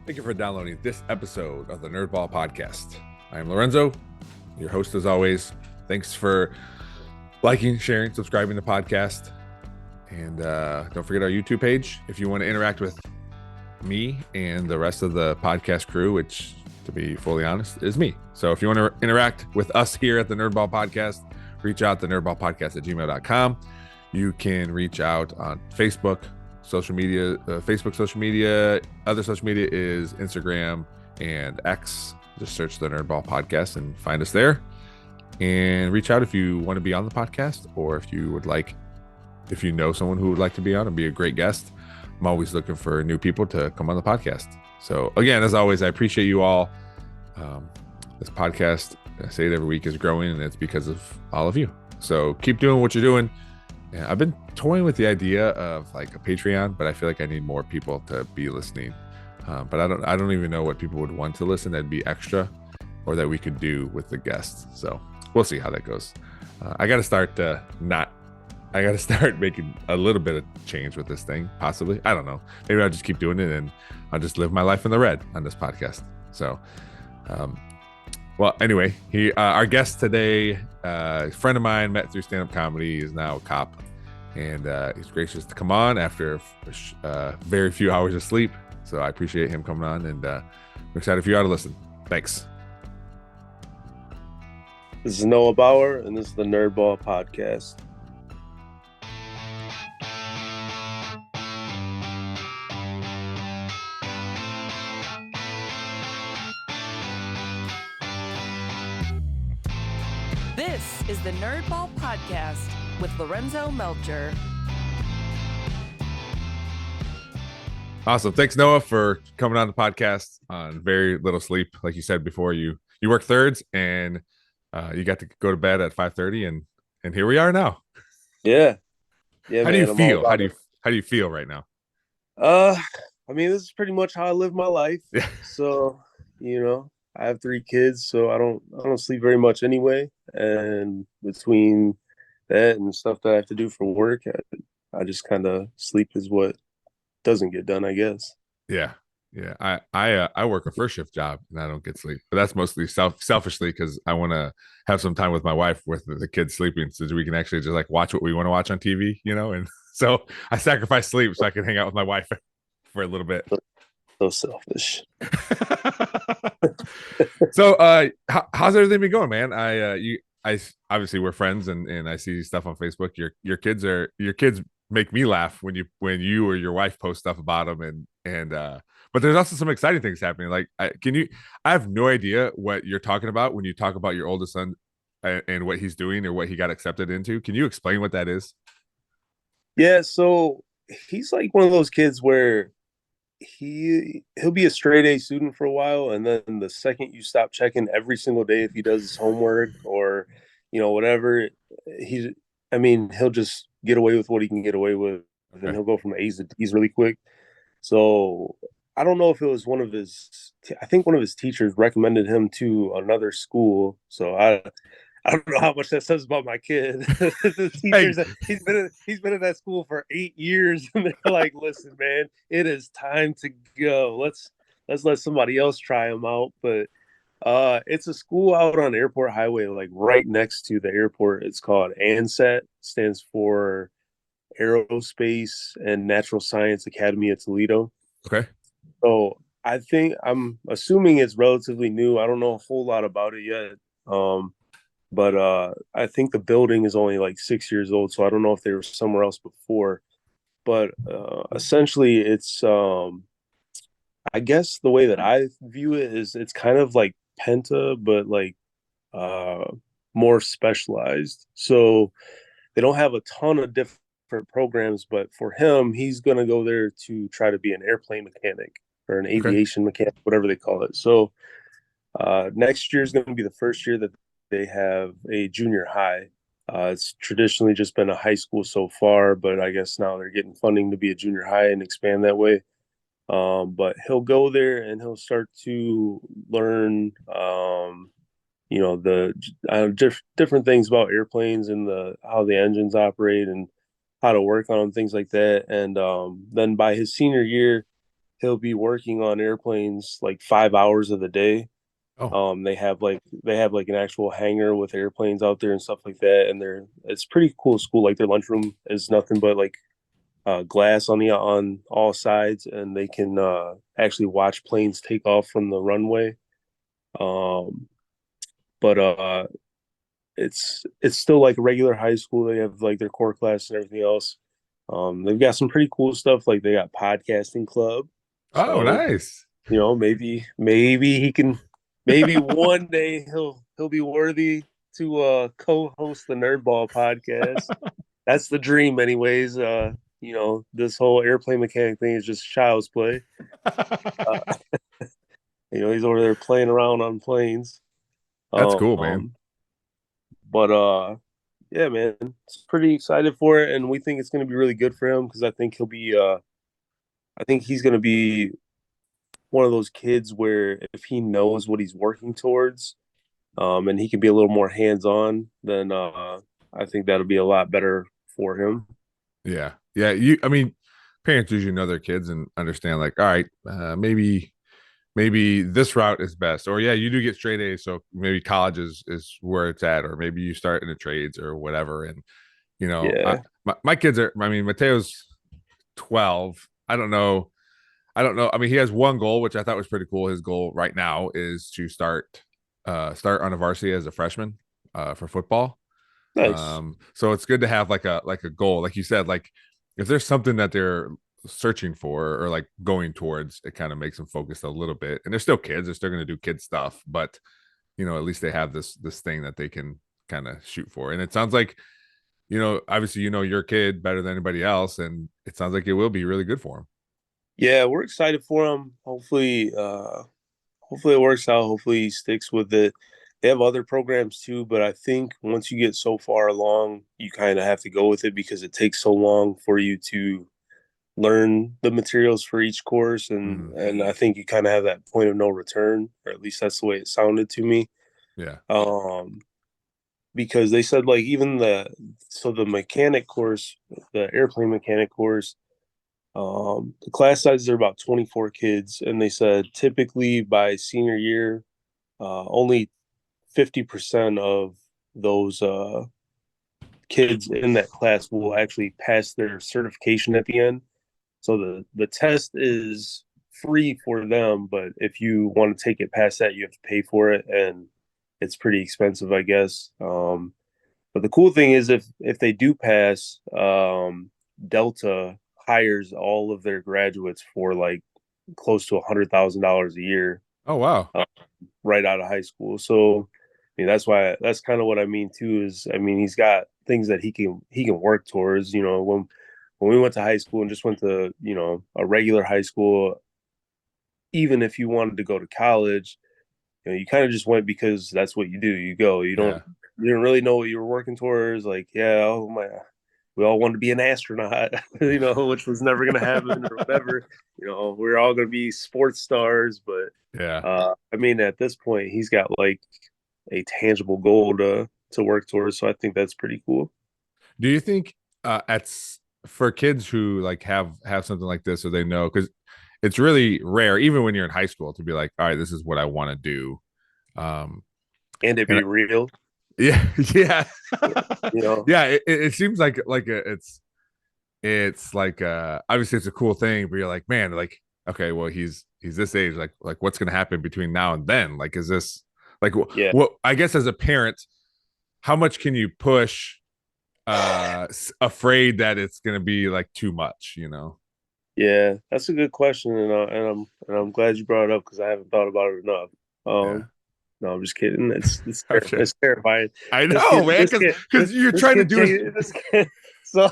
Thank you for downloading this episode of the Nerdball Podcast. I am Lorenzo, your host as always. Thanks for liking, sharing, subscribing to the podcast. And don't forget our YouTube page if you want to interact with me and the rest of the podcast crew, which, to be fully honest, is me. So if you want to interact with us here at the Nerdball Podcast, reach out to nerdballpodcast@gmail.com. You can reach out on Facebook, social media, Facebook social media. Other social media is Instagram and X. Just search the Nerdball Podcast and find us there. And reach out if you want to be on the podcast, or if you know someone who would like to be on and be a great guest. I'm always looking for new people to come on the podcast. So again, as always, I appreciate you all. This podcast, I say it every week, is growing, and it's because of all of you. So keep doing what you're doing. Yeah, I've been toying with the idea of like a Patreon, but I feel like I need more people to be listening. But I don't even know what people would want to listen that'd be extra, or that we could do with the guests. So we'll see how that goes. I got to start making a little bit of change with this thing, possibly. I don't know. Maybe I'll just keep doing it and I'll just live my life in the red on this podcast. So, well, anyway, our guest today, a friend of mine, met through stand-up comedy. He's now a cop, and he's gracious to come on after very few hours of sleep. So I appreciate him coming on, and I'm excited for you all to listen. Thanks. This is Noah Bauer, and this is the Nerdball Podcast. This is the Nerdball Podcast with Lorenzo Melcher. Awesome. Thanks, Noah, for coming on the podcast on very little sleep. Like you said before, you work thirds, and you got to go to bed at 5:30, and here we are now. Yeah. How do you feel? How do you feel right now? I mean, this is pretty much how I live my life. Yeah. So, I have 3 kids, so I don't sleep very much anyway. And between that and stuff that I have to do for work, I just kind of sleep is what doesn't get done, I guess. Yeah. I work a first shift job and I don't get sleep, but that's mostly selfishly because I want to have some time with my wife with the kids sleeping, so we can actually just like watch what we want to watch on TV, and so I sacrifice sleep so I can hang out with my wife for a little bit. So selfish. So how's everything been going, man? I obviously we're friends, and I see stuff on Facebook. Your kids make me laugh when you or your wife post stuff about them, and but there's also some exciting things happening. Like I have no idea what you're talking about when you talk about your oldest son and what he's doing or what he got accepted into. Can you explain what that is? Yeah, so he's like one of those kids where he'll be a straight A student for a while, and then the second you stop checking every single day if he does his homework or whatever, he'll just get away with what he can get away with, and he'll go from A's to D's really quick. So I don't know if it was I think one of his teachers recommended him to another school. So I don't know how much that says about my kid. The teachers, he's been in that school for 8 years, and they're like, "Listen, man, it is time to go. Let's let somebody else try him out." But it's a school out on Airport Highway, like right next to the airport. It's called ANSAT, stands for Aerospace and Natural Science Academy of Toledo. Okay. So I'm assuming it's relatively new. I don't know a whole lot about it yet. But I think the building is only like 6 years old, so I don't know if they were somewhere else before. But essentially, it's I guess the way that I view it is it's kind of like Penta, but like more specialized. So they don't have a ton of different programs, but for him, he's going to go there to try to be an airplane mechanic or an aviation mechanic, whatever they call it. So next year is going to be the first year that they have a junior high. It's traditionally just been a high school so far, but I guess now they're getting funding to be a junior high and expand that way. But he'll go there and he'll start to learn, the different things about airplanes and how the engines operate and how to work on them, things like that. And then by his senior year, he'll be working on airplanes like 5 hours of the day. Oh, They have like an actual hangar with airplanes out there and stuff like that, and it's pretty cool school. Like their lunchroom is nothing but like glass on all sides, and they can actually watch planes take off from the runway. Um, but it's still like a regular high school. They have like their core class and everything else. They've got some pretty cool stuff. Like they got podcasting club. oh, So nice. maybe he can maybe one day he'll be worthy to co-host the Nerdball podcast. That's the dream, anyways. This whole airplane mechanic thing is just child's play. Uh, he's over there playing around on planes. That's cool, man. Um, but yeah, man, it's pretty excited for it, and we think it's going to be really good for him because I think he's going to be one of those kids where if he knows what he's working towards, and he can be a little more hands on, then I think that'll be a lot better for him. Yeah. Yeah. I mean, parents usually know their kids and understand, like, all right, maybe this route is best. Or, yeah, you do get straight A's. So maybe college is where it's at. Or maybe you start in the trades or whatever. And, Yeah, my kids I mean, Mateo's 12. I don't know. I mean, he has one goal, which I thought was pretty cool. His goal right now is to start on a varsity as a freshman for football. nice. So it's good to have like a goal, like you said, like if there's something that they're searching for or like going towards, it kind of makes them focus a little bit. And they're still kids; they're still going to do kid stuff, but at least they have this thing that they can kind of shoot for. And it sounds like obviously your kid better than anybody else, and it sounds like it will be really good for him. Yeah, we're excited for him. Hopefully it works out. Hopefully he sticks with it. They have other programs too, but I think once you get so far along, you kind of have to go with it because it takes so long for you to learn the materials for each course, and Mm, and I think you kind of have that point of no return, or at least that's the way it sounded to me. yeah. Um, because they said like even the mechanic course, the airplane mechanic course, the class sizes are about 24 kids, and they said typically by senior year, only 50% of those kids in that class will actually pass their certification at the end. So the test is free for them, but if you want to take it past that, you have to pay for it, and it's pretty expensive, I guess. But the cool thing is if they do pass, Delta hires all of their graduates for like close to $100,000 a year, Oh, wow. uh, right out of high school. So, I mean, that's kind of what I mean too. Is I mean, he's got things that he can work towards. When we went to high school and just went to a regular high school, even if you wanted to go to college, you kind of just went because that's what you do. You go. Yeah. You don't really know what you were working towards. Like, yeah, oh my, we all wanted to be an astronaut, which was never going to happen or whatever. We're all going to be sports stars, but Yeah. I mean, at this point, he's got like a tangible goal to work towards. So I think that's pretty cool. Do you think for kids who like have something like this, so they know, because it's really rare, even when you're in high school, to be like, all right, this is what I want to do. Um, And it'd and be real, yeah, yeah, you know. yeah. It seems like it's like obviously it's a cool thing, but you're like, man, like, okay, well, he's this age, like what's gonna happen between now and then? Like, is this like Yeah, what I guess as a parent, how much can you push afraid that it's gonna be like too much? yeah, that's a good question, and I'm glad you brought it up because I haven't thought about it enough. Yeah. No, I'm just kidding. Okay. It's terrifying. I know, man, because you're This trying to kid do this kid. So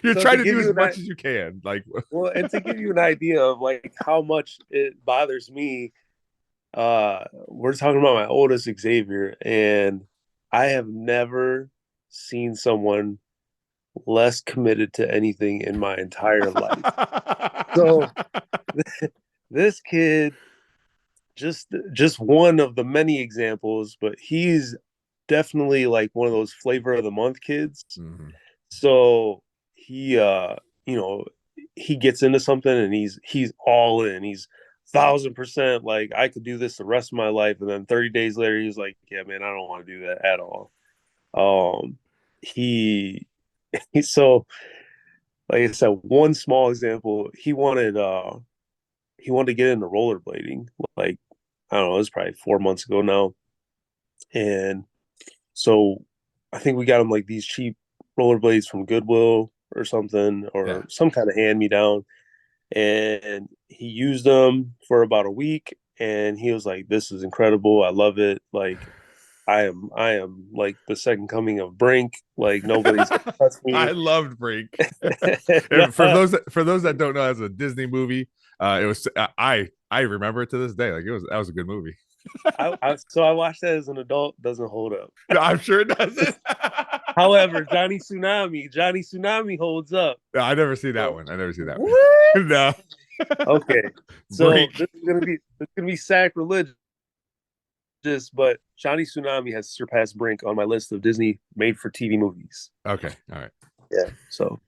you're so trying to to give do you as an much as you can. Like, well, and to give you an idea of like how much it bothers me, we're talking about my oldest Xavier, and I have never seen someone less committed to anything in my entire life. So this kid, just one of the many examples, but he's definitely like one of those flavor of the month kids. Mhm. So he you know he gets into something and he's all in. He's 1,000% like I could do this the rest of my life. And then 30 days later, he's like, yeah, man, I don't want to do that at all. Um, he he's so like I said, one small example. He wanted to get into rollerblading. Like I don't know, it was probably 4 months ago now, and so I think we got him like these cheap rollerblades from Goodwill or something, Yeah. or some kind of hand me down. And he used them for about a week, and he was like, "This is incredible. I love it. Like I am like the second coming of Brink. Like nobody's gonna touch I me." loved Brink. And Yeah. for those that don't know, as a Disney movie, it was I remember it to this day. Like that was a good movie. So I watched that as an adult. Doesn't hold up. No, I'm sure it doesn't. However, Johnny Tsunami holds up. No, I never see that So, one. I never see that one. what? No. Okay, so Brink. this is gonna be sacrilegious, but Johnny Tsunami has surpassed Brink on my list of Disney made-for-TV movies. Okay. All right. Yeah. So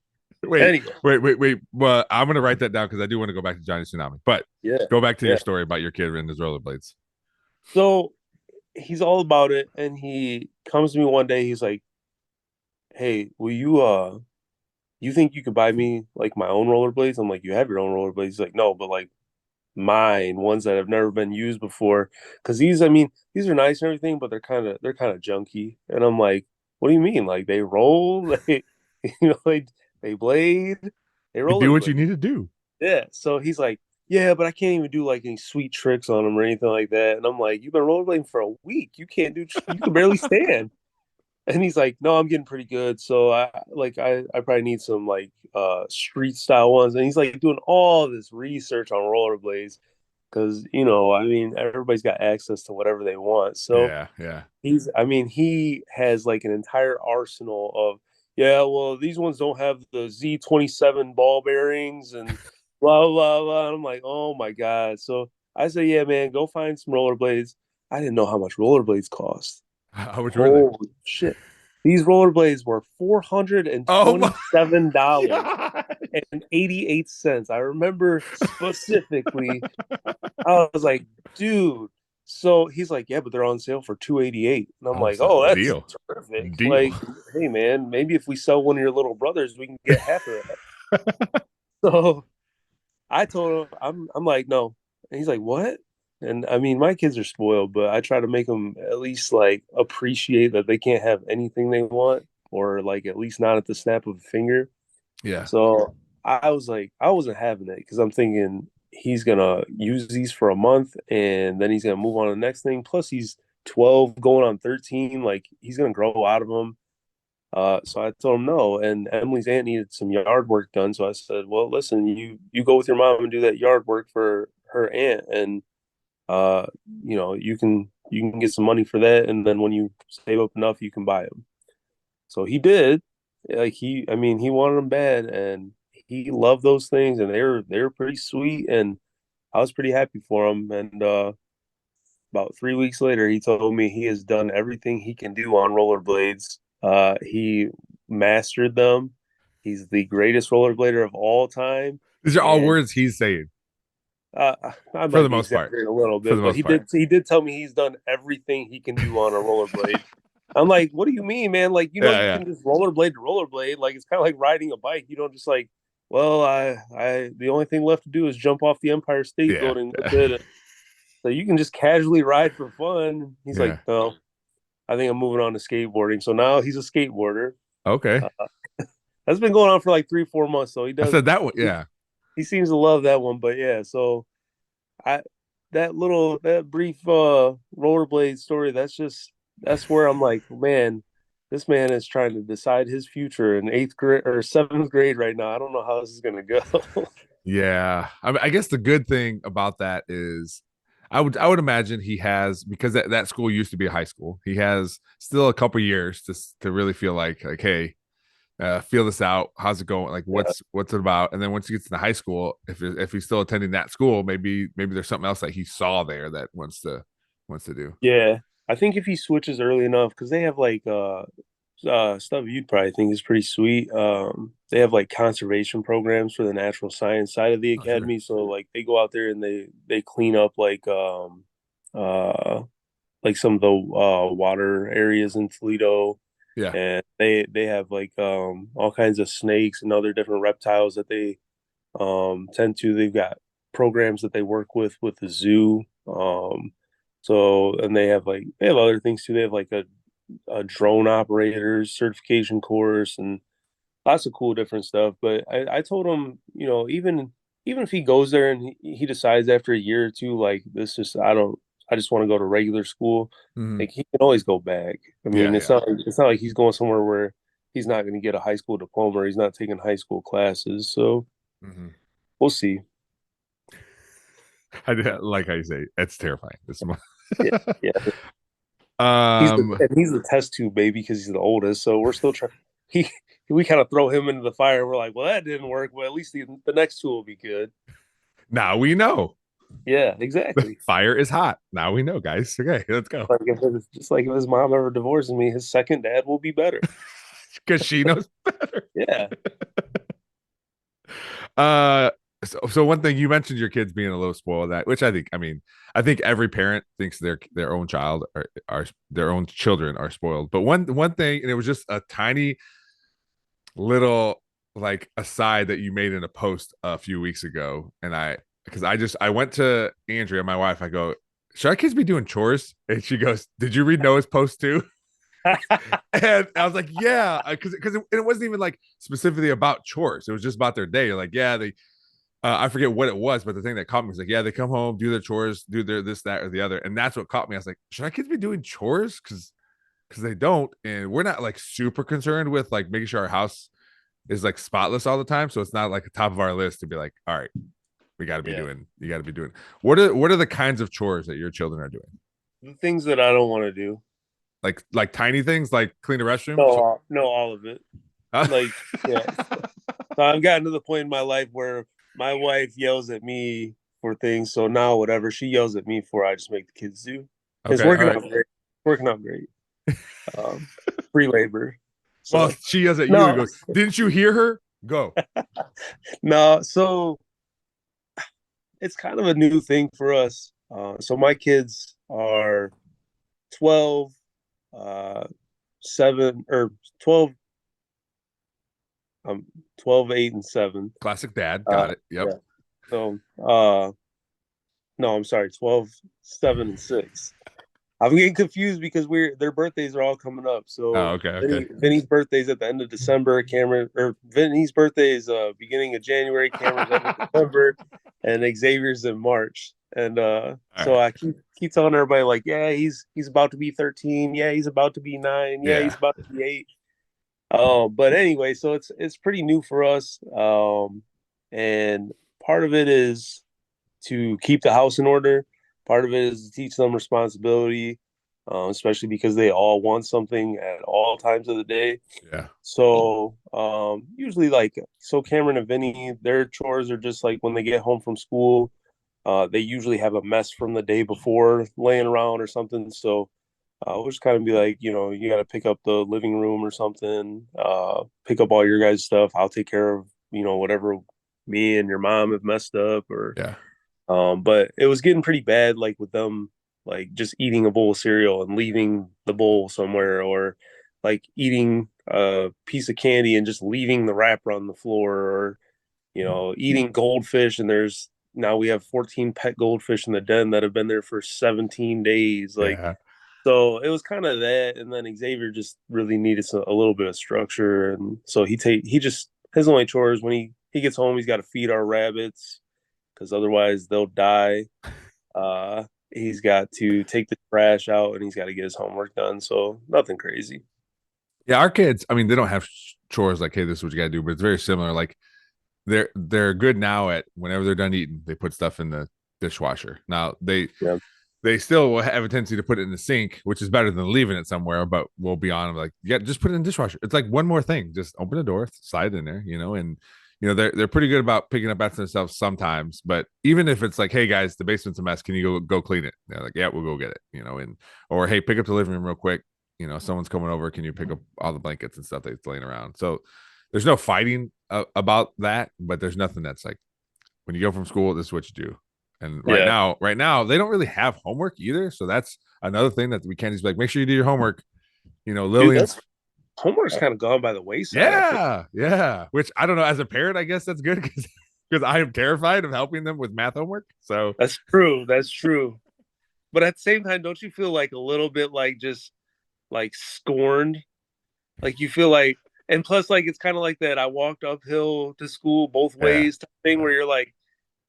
Wait, anyway, wait. Well, I'm gonna write that down because I do want to go back to Johnny Tsunami. But yeah, go back to yeah. your story about your kid and his rollerblades. So he's all about it, and he comes to me one day. He's like, "Hey, will you think you could buy me like my own rollerblades?" I'm like, "You have your own rollerblades?" He's like, "No, but like mine, ones that have never been used before." Because I mean, these are nice and everything, but they're kind of junky. And I'm like, "What do you mean? Like they roll? They, they blade, they You do what rollerblade." you need to do. Yeah. So he's like, "Yeah, but I can't even do like any sweet tricks on them or anything like that." And I'm like, "You've been rollerblading for a week. You can barely stand." And he's like, "No, I'm getting pretty good. So I probably need some like street style ones." And he's like doing all this research on rollerblades because I mean, everybody's got access to whatever they want. So Yeah, yeah. he has like an entire arsenal of, yeah, well, these ones don't have the Z27 ball bearings and blah blah blah. And I'm like, oh my god. So I say, yeah, man, go find some rollerblades. I didn't know how much rollerblades cost. How much were they? Holy shit. These rollerblades were Oh my $427.88. god. I remember specifically. I was like, dude. So he's like, yeah, but they're on sale for $288. And I'm Oh, like, so oh, that's deal. terrific. Deal. Like, hey man, maybe if we sell one of your little brothers, we can get half of that. So I told him, I'm like, no. And he's like, what? And I mean, my kids are spoiled, but I try to make them at least like appreciate that they can't have anything they want, or like at least not at the snap of a finger. Yeah. So I was like, I wasn't having it because I'm thinking he's gonna use these for a month and then he's gonna move on to the next thing. Plus, he's 12 going on 13. Like he's gonna grow out of them. So I told him no, and Emily's aunt needed some yard work done. So I said, "Well, listen, you go with your mom and do that yard work for her aunt, and uh, you can get some money for that, and then when you save up enough, you can buy them." So he did. Like I mean, he wanted them bad, and he loved those things, and they were pretty sweet, and I was pretty happy for him. And about 3 weeks later, he told me he has done everything he can do on rollerblades. He mastered them. He's the greatest rollerblader of all time. These are all And words he's saying uh, I for the might be most part. exaggerating a little For the bit, but most part. he did tell me he's done everything he can do on a rollerblade. I'm like, what do you mean, man? Like, Yeah, you yeah. can just rollerblade to rollerblade. Like, it's kind of like riding a bike. You don't just like, well, the only thing left to do is jump off the Empire State Yeah. Building. That's it. So you can just casually ride for fun. He's like, Yeah. no, I think I'm moving on to skateboarding. So now he's a skateboarder. Okay. That's been going on for like 3-4 months. So I said that one. Yeah. he seems to love that one. But yeah, so I that brief rollerblade story, that's where I'm like, man, this man is trying to decide his future in 8th grade or 7th grade right now. I don't know how this is gonna go. Yeah. I mean, I guess the good thing about that is I would imagine he has, because that school used to be a high school. He has still a couple years to really feel like hey, feel this out. How's it going? Like Yeah. what's it about? And then once he gets into high school, if he's still attending that school, maybe there's something else that he saw there that wants to do. Yeah. I think if he switches early enough, because they have like stuff you'd probably think is pretty sweet. They have like conservation programs for the natural science side of the Oh, sure. academy. So like they go out there and they clean up uh like some of the water areas in Toledo, Yeah. and they have like all kinds of snakes and other different reptiles that they tend to. They've got programs that they work with the zoo. So and they have other things too. They have like a drone operators certification course and lots of cool different stuff. But I told him, even if he goes there and he decides after a year or two, like this just I just want to go to regular school. Mhm. Like he can always go back. I mean, Yeah. Yeah. it's not like he's going somewhere where he's not going to get a high school diploma or he's not taking high school classes. So Mhm. we'll see. Like how you say, it's terrifying. Yeah, yeah. um, He's the test tube baby because he's the oldest. So we're still trying. He we kind of throw him into the fire. And we're like, well, that didn't work. Well, at least the next two will be good. now we know Yeah, the exactly. fire is hot. Now we know, guys. Okay, let's go. Just like if his mom ever divorces me, his second dad will be better. Because she knows better. Yeah, Uh, so one thing you mentioned your kids being a little spoiled, that which I think every parent thinks their own child are their own children are spoiled. But one thing, and it was just a tiny little like aside that you made in a post a few weeks ago, and I went to Andrea, my wife, I go, should our kids be doing chores? And she goes, did you read Noah's post too? And I was like, yeah, because it wasn't even like specifically about chores. It was just about their day. Like, yeah, they I forget what it was, but the thing that caught me was like, yeah, they come home, do their chores, do their this, that, or the other, and that's what caught me. I was like, should our kids be doing chores? Because they don't, and we're not like super concerned with like making sure our house is like spotless all the time, so it's not like the top of our list to be like, all right, we got to be yeah. doing, you got to be doing. What are the kinds of chores that your children are doing? The things that I don't want to do. Like tiny things like clean a restroom. No, no, all of it. Huh? Like, yeah. So I've gotten to the point in my life where my wife yells at me for things. So now whatever she yells at me for, I just make the kids do. It's Okay, all working right. out great. Working out great. Um, Free labor. Well, So she yells at you and no, goes, "Didn't you hear her? Go." no. So it's kind of a new thing for us. So my kids are 12, 7 or 12, 12, 8, and 7. Classic dad. Uh, Got it. Yep. yeah. So, no, I'm sorry, 12, 7, and 6. I'm getting confused because their birthdays are all coming up. Oh, So okay. Okay. Vinny's birthday's at the end of December. Vinny's birthday is beginning of January. Cameron's end of December, and Xavier's in March. And All so right. I keep telling everybody like, yeah, he's about to be 13. Yeah, he's about to be 9. Yeah, Yeah. he's about to be 8. But anyway, so it's pretty new for us. And part of it is to keep the house in order. Part of it is to teach them responsibility, especially because they all want something at all times of the day. Yeah. So usually, so Cameron and Vinny, their chores are just like when they get home from school. They usually have a mess from the day before laying around or something. So we'll just kind of be like, you got to pick up the living room or something, pick up all your guys' stuff. I'll take care of, whatever me and your mom have messed up or Yeah. but it was getting pretty bad, like with them, like just eating a bowl of cereal and leaving the bowl somewhere, or like eating a piece of candy and just leaving the wrapper on the floor, or eating goldfish. And now we have 14 pet goldfish in the den that have been there for 17 days. Like, Yeah. so it was kind of that. And then Xavier just really needed a little bit of structure, and so he just his only chores when he gets home, he's got to feed our rabbits because otherwise they'll die. He's got to take the trash out and he's got to get his homework done. So nothing crazy. Yeah. Our kids, I mean, they don't have chores like, hey, this is what you got to do, but it's very similar. Like they're good now at whenever they're done eating, they put stuff in the dishwasher. Now Yeah. they still will have a tendency to put it in the sink, which is better than leaving it somewhere. But we'll be on them like, yeah, just put it in the dishwasher. It's like one more thing. Just open the door, slide it in there, and they're pretty good about picking up after themselves sometimes. But even if it's like, hey guys, the basement's a mess, can you go clean it? They're like, yeah, we'll go get it, and or hey, pick up the living room real quick. someone's coming over, can you pick up all the blankets and stuff that's laying around? So there's no fighting about that, but there's nothing that's like, when you go from school, this is what you do. And right now, they don't really have homework either. So that's another thing that we can't just be like, make sure you do your homework. Lillian's homework's kind of gone by the wayside. Yeah. Which I don't know. As a parent, I guess that's good because I am terrified of helping them with math homework. So that's true. That's true. But at the same time, don't you feel like a little bit like just like scorned? Like you feel like, and plus, like it's kind of like that. I walked uphill to school both ways type thing, where you're like,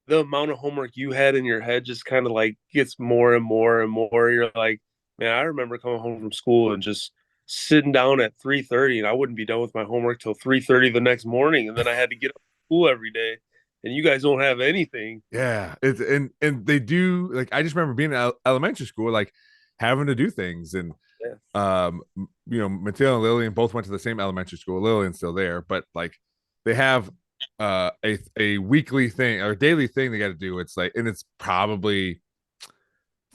the amount of homework you had in your head just kind of like gets more and more and more. You're like, man, I remember coming home from school and just sitting down at 3:30, and I wouldn't be done with my homework till 3:30 the next morning, and then I had to get up to school every day. And you guys don't have anything. Yeah, it's and they do, like, I just remember being in elementary school, like having to do things, and Mateo and Lillian both went to the same elementary school. Lillian's still there, but like they have a weekly thing or daily thing they got to do. It's like, and it's probably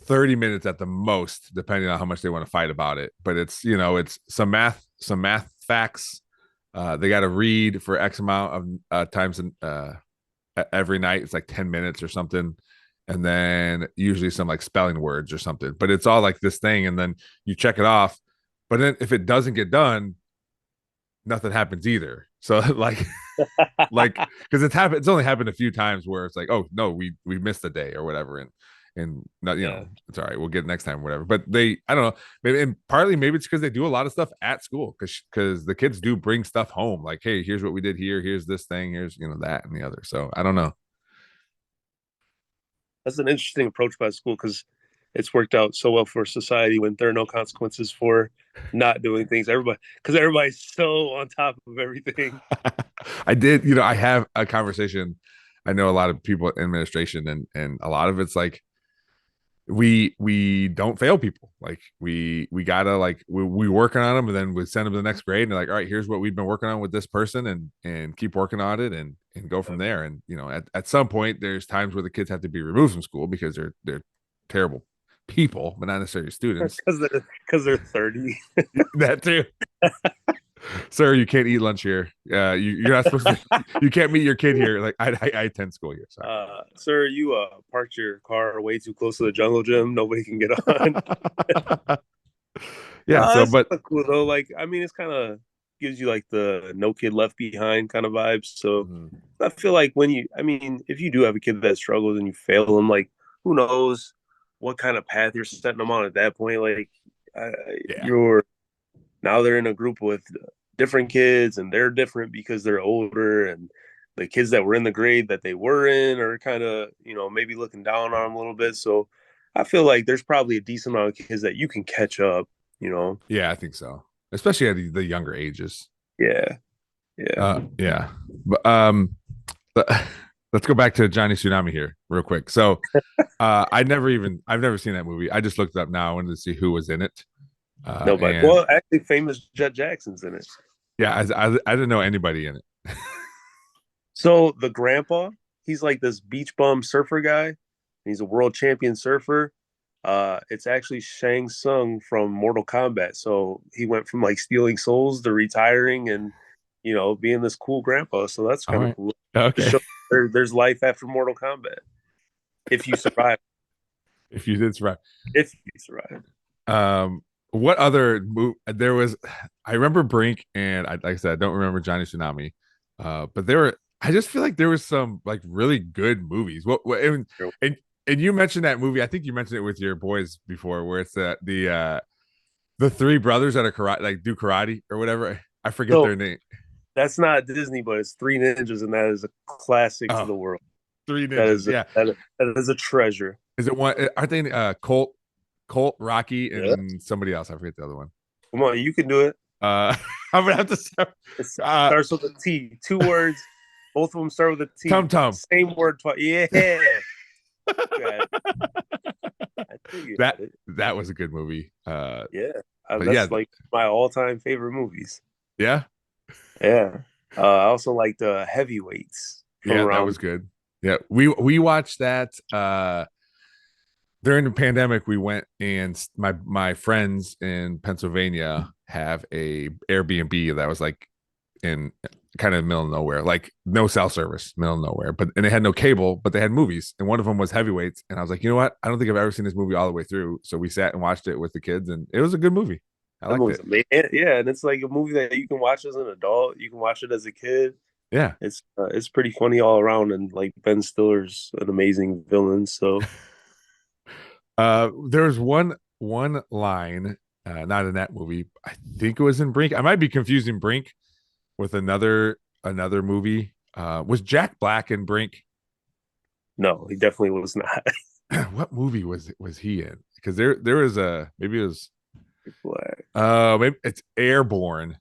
30 minutes at the most, depending on how much they want to fight about it. But it's it's some math facts. They got to read for X amount of times every night. It's like 10 minutes or something, and then usually some like spelling words or something. But it's all like this thing, and then you check it off. But then if it doesn't get done, nothing happens either. So like because it's only happened a few times where it's like, oh no, we missed a day or whatever, and not, it's all right, we'll get it next time or whatever. But I don't know, maybe, and partly maybe it's because they do a lot of stuff at school, because the kids do bring stuff home, like, hey, here's what we did here, here's this thing, here's that and the other. So I don't know. That's an interesting approach by school, because it's worked out so well for society when there are no consequences for not doing things. Because everybody's so on top of everything. I did, I have a conversation. I know a lot of people in administration, and a lot of it's like, we don't fail people. Like we gotta, like, we working on them, and then we send them to the next grade, and they're like, all right, here's what we've been working on with this person, and keep working on it, and go from there. And at some point there's times where the kids have to be removed from school because they're terrible people, but not necessarily students, because they're 30. that too. Sir, you can't eat lunch here. You're not supposed to. You can't meet your kid here. Like, I attend school here. Sorry. Sir, you parked your car way too close to the jungle gym. Nobody can get on. Yeah. But cool though. Like, I mean, it's kind of gives you like the no kid left behind kind of vibes. So I feel like if you do have a kid that struggles and you fail them, like, who knows what kind of path you're setting them on at that point. Like, now they're in a group with different kids, and they're different because they're older, and the kids that were in the grade that they were in are kind of, maybe looking down on them a little bit. So I feel like there's probably a decent amount of kids that you can catch up, Yeah, I think so. Especially at the younger ages. Yeah. Yeah. But let's go back to Johnny Tsunami here real quick. So I've never seen that movie. I just looked it up now. I wanted to see who was in it. Nobody. Well, actually, famous Jet Jackson's in it. Yeah, I didn't know anybody in it. So the grandpa, he's like this beach bum surfer guy. He's a world champion surfer. It's actually Shang Tsung from Mortal Kombat. So he went from like stealing souls to retiring and being this cool grandpa. So that's kind of cool. Okay. There's life after Mortal Kombat if you survive. If you did survive. If you survive. What other move there was? I remember Brink, and like I said, I don't remember Johnny Tsunami. But I just feel like there was some like really good movies. And you mentioned that movie. I think you mentioned it with your boys before, where it's the three brothers that are karate, like do karate or whatever. I forget their name. That's not Disney, but it's Three Ninjas, and that is a classic to the world. Three Ninjas, that is a treasure. Is it one? Aren't they Colt, Rocky, and somebody else? I forget the other one. Come on, you can do it. I'm gonna have to start. It starts with a T. 2 words. Both of them start with a T. Tum. Same word twice. Yeah. That was a good movie. That's like my all-time favorite movies. Yeah. I also like the Heavyweights. That was good. Yeah, we watched that. during the pandemic, we went and my friends in Pennsylvania have a Airbnb that was like in kind of the middle of nowhere, like no cell service, middle of nowhere. But and they had no cable, but they had movies, and one of them was Heavyweights. And I was like, you know what? I don't think I've ever seen this movie all the way through. So we sat and watched it with the kids, and it was a good movie. I That liked movie's it. amazing. Yeah, and it's like a movie that you can watch as an adult. You can watch it as a kid. Yeah. It's pretty funny all around, and like Ben Stiller's an amazing villain. So There's one line, not in that movie. I think it was in Brink. I might be confusing Brink with another movie. Was Jack Black in Brink? no, he definitely was not. What movie was he in? Because there was a maybe it was Black. maybe it's Airborne.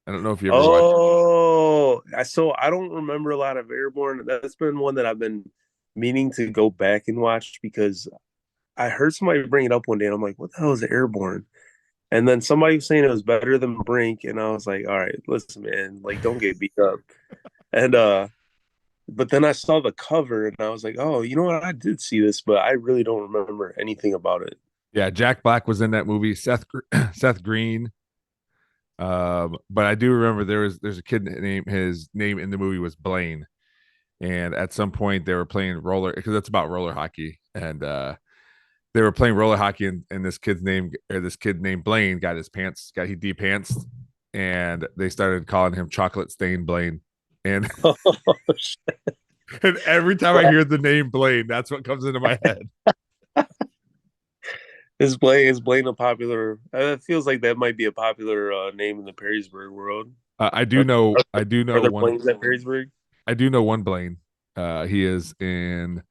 I don't know if you ever watched. Oh, I don't remember a lot of Airborne. That's been one that I've been meaning to go back and watch because I heard somebody bring it up one day, and I'm like, "What the hell is Airborne?" And then somebody was saying it was better than Brink, and I was like, "All right, listen, man, like don't get beat up." And but then I saw the cover, and I was like, "Oh, you know what? I did see this, but I really don't remember anything about it." Yeah, Jack Black was in that movie. Seth Green. But I do remember there's a kid named his name in the movie was Blaine, and at some point they were playing roller because it's about roller hockey, and they were playing roller hockey, and this kid named Blaine got his pants got he de-pantsed, and they started calling him Chocolate Stain Blaine, and Oh, and every time I hear the name Blaine, that's what comes into my head. is Blaine a popular? It feels like that might be a popular name in the Perrysburg world. I do Are, know are, I do are know there one Blaines at Perrysburg? I do know one Blaine. He is in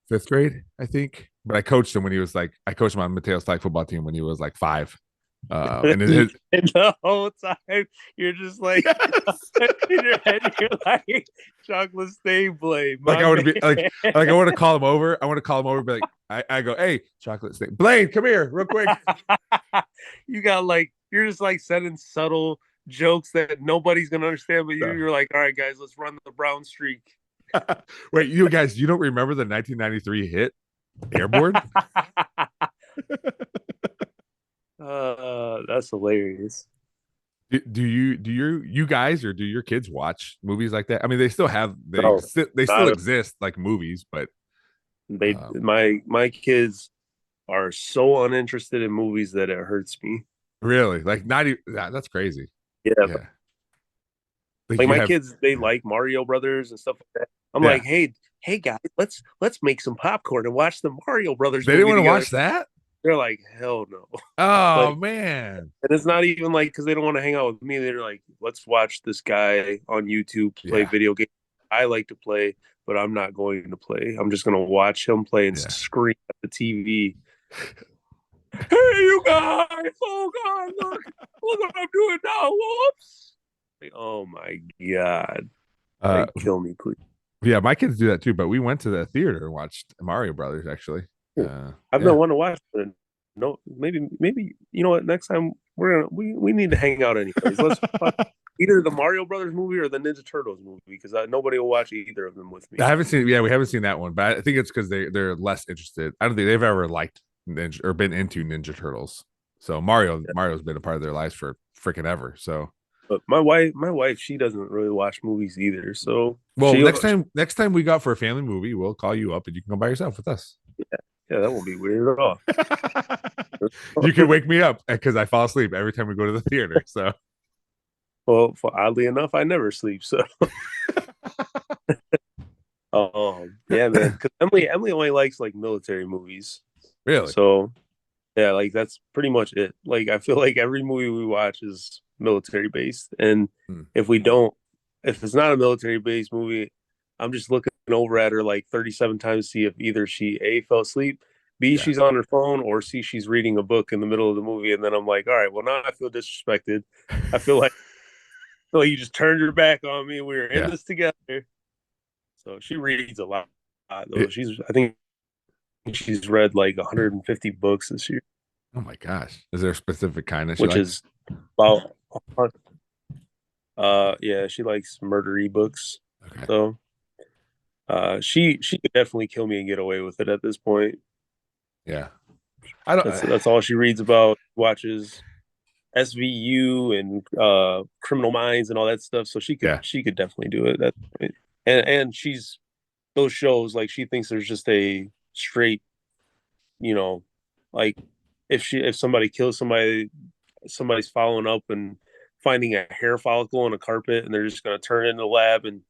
fifth grade, I think. But I coached him when he was like, I coached him on Mateo's flag football team when he was like 5. And And the whole time you're just like yes. in your head, you're like chocolate stain Blaine, Like my I want to man. be like I want to call him over. I want to call him over, be like, I go, hey, Chocolate Stain Blaine, come here, real quick. You got like you're just like sending subtle jokes that nobody's gonna understand, but you're like, all right, guys, let's run the brown streak. Wait, you guys, you don't remember the 1993 hit Airborne? That's hilarious. Do you guys or do your kids watch movies like that? I mean, they still have No, they still not a, exist like movies, but they um, my kids are so uninterested in movies that it hurts me. really, like not even that's crazy. Yeah, Yeah, like like you my have, kids, they like Mario Brothers and stuff like that. I'm yeah. like, hey guys, let's make some popcorn and watch the Mario Brothers They didn't movie want to together. watch that. They're like, hell no. Oh Like, man, and it's not even like because they don't want to hang out with me. They're like, let's watch this guy on YouTube play yeah, video games. I like to play, but I'm not going to play. I'm just gonna watch him play and yeah. scream at the TV. Hey, you guys! Oh God, look what I'm doing now! Whoops! Like, oh my God! Uh, Like, kill me, please. yeah, my kids do that too. But we went to the theater and watched Mario Brothers. Actually, I've yeah, been wanting to watch it. No, maybe you know what? Next time we need to hang out anyways. Let's watch either the Mario Brothers movie or the Ninja Turtles movie because nobody will watch either of them with I me. haven't seen. Yeah, we haven't seen that one, but I think it's because they're less interested. I don't think they've ever liked Ninja or been into Ninja Turtles. So Mario's been a part of their lives for freaking ever. So But my wife, she doesn't really watch movies either. So well, next time we go out for a family movie, we'll call you up and you can come by yourself with us. yeah, that won't be weird at all. You can wake me up because I fall asleep every time we go to the theater. So Well, oddly enough, I never sleep. So, yeah, man. Because Emily only likes like military movies. really, So, yeah, like that's pretty much it. Like, I feel like every movie we watch is military based, and Hmm. if we don't, if it's not a military based movie, I'm just looking over at her like 37 times to see if either she A fell asleep, B yeah, she's on her phone, or C she's reading a book in the middle of the movie, and then I'm like, all right, well now I feel disrespected. I feel like you just turned your back on me. We were in yeah. this together. So she reads a lot though. It, I think she's read like 150 books this year, oh my gosh, is there a specific kind that she which likes? is about yeah, she likes murdery books. Okay, So She could definitely kill me and get away with it at this point. Yeah. I don't. That's all she reads about, watches SVU and Criminal Minds and all that stuff. So Yeah. she could definitely do it. That and she's those shows, like, she thinks there's just a straight, you know, like, if somebody kills somebody, somebody's following up and finding a hair follicle on a carpet, and they're just going to turn it in the lab, and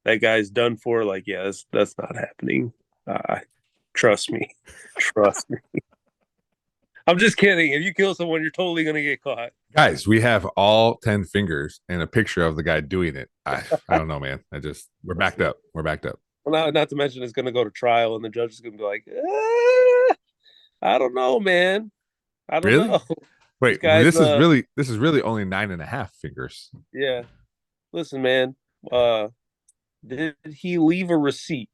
that guy's done for. Like, yeah, that's not happening. Trust me, trust me. I'm just kidding. If you kill someone, you're totally going to get caught. Guys, we have all 10 fingers and a picture of the guy doing it. I don't know, man. We're backed up. We're backed up. Well, not to mention it's going to go to trial, and the judge is going to be like, I don't know, man. I don't Really? know. Wait, Guys, this is really only 9.5 fingers. yeah. Listen, man. Did he leave a receipt?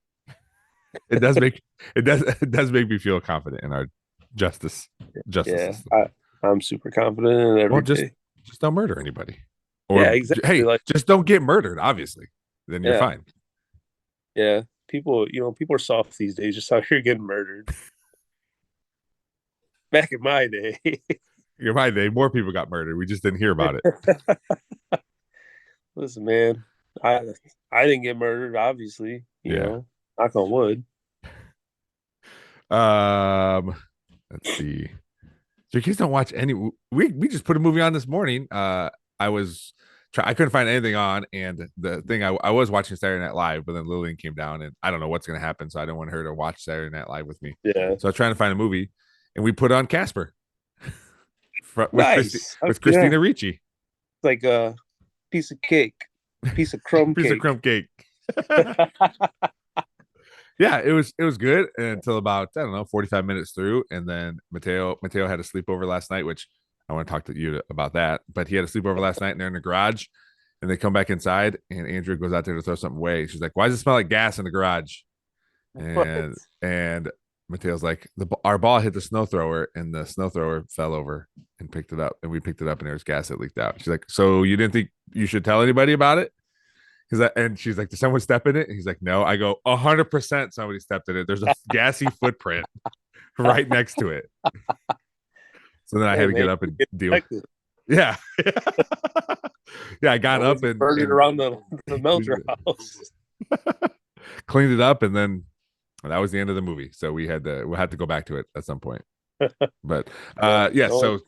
It does make me feel confident in our justice Yeah, system. I'm super confident in it every day. Just don't murder anybody. Or yeah, exactly. Hey, like, just don't get murdered. Obviously, then you're fine. Yeah, people are soft these days. Just out here getting murdered. Back in my day. In my day, more people got murdered. We just didn't hear about it. Listen, man, I didn't get murdered. Obviously, you know, knock on wood. Let's see. So your kids don't watch any. We just put a movie on this morning. I couldn't find anything on, and the thing I was watching Saturday Night Live, but then Lillian came down, and I don't know what's going to happen, so I didn't want her to watch Saturday Night Live with me. Yeah. So I was trying to find a movie, and we put on Casper with Nice. with Christina Ricci. It's like a piece of cake, piece of crumb piece cake. of crumb cake. Yeah, it was good until about, I don't know, 45 minutes through, and then Mateo had a sleepover last night, which I want to talk to you about that. But he had a sleepover last night, and they're in the garage, and they come back inside, and Andrea goes out there to throw something away. She's like, "Why does it smell like gas in the garage?" And Mateo's like, "Our ball hit the snow thrower, and the snow thrower fell over and picked it up, and we picked it up, and there was gas that leaked out." She's like, "So you didn't think you should tell anybody about it?" And she's like, "Did someone step in it?" And he's like, "No." I go, 100% somebody stepped in it. There's a gassy footprint right next to it. So then I had to get up and deal with it. Yeah. Yeah, I got up and burned it around the Melcher house. Cleaned it up, and then that was the end of the movie. So we'll have to go back to it at some point. But so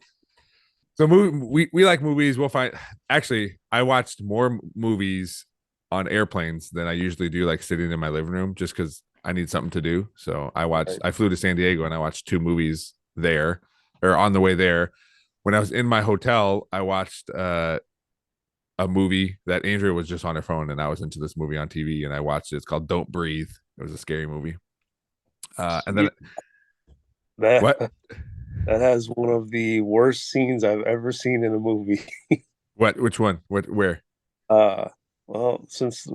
we like movies. We'll find, actually, I watched more movies on airplanes than I usually do, like sitting in my living room, just because I need something to do. So I flew to San Diego, and I watched 2 movies there, or on the way there. When I was in my hotel, I watched a movie that Andrea was just on her phone, and I was into this movie on TV, and I watched it. It's called Don't Breathe. It was a scary movie. And then that has one of the worst scenes I've ever seen in a movie. What? Which one? Where? Well, since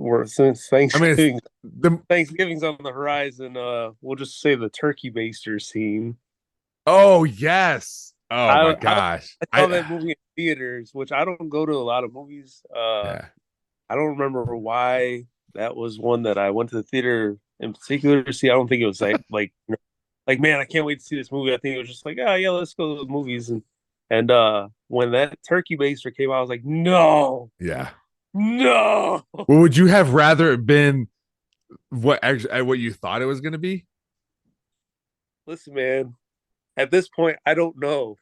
Thanksgiving, Thanksgiving's on the horizon, we'll just say the turkey baster scene. Oh yes! Oh my gosh! I saw that movie in theaters, which I don't go to a lot of movies. I don't remember why that was one that I went to the theater in particular to see. I don't think it was like man, I can't wait to see this movie. I think it was just like, oh yeah, let's go to the movies. And when that turkey baster came out, I was like, no. Yeah. No. Well, would you have rather it been what you thought it was going to be? Listen, man, at this point, I don't know.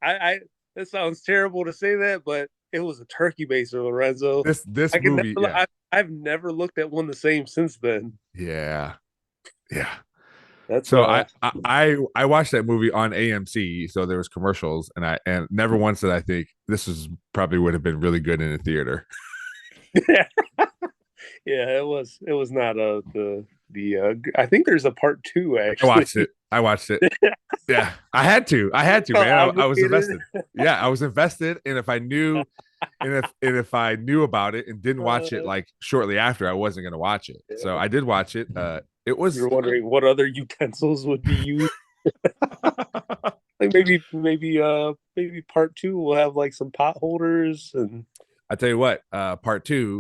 I that sounds terrible to say that, but it was a turkey baster, Lorenzo. This movie, I've never looked at one the same since then. Yeah. That's so I watched that movie on AMC, so there was commercials, and never once did I think this probably would have been really good in a theater. Yeah, it was not the I think there's a part 2 actually. I watched it. Yeah, I had to, man. I was invested. Yeah, I was invested, and if I knew about it and didn't watch it like shortly after, I wasn't going to watch it. Yeah. So I did watch it. It was. You're wondering what other utensils would be used. Like maybe part 2 will have like some pot holders, and I tell you what, part two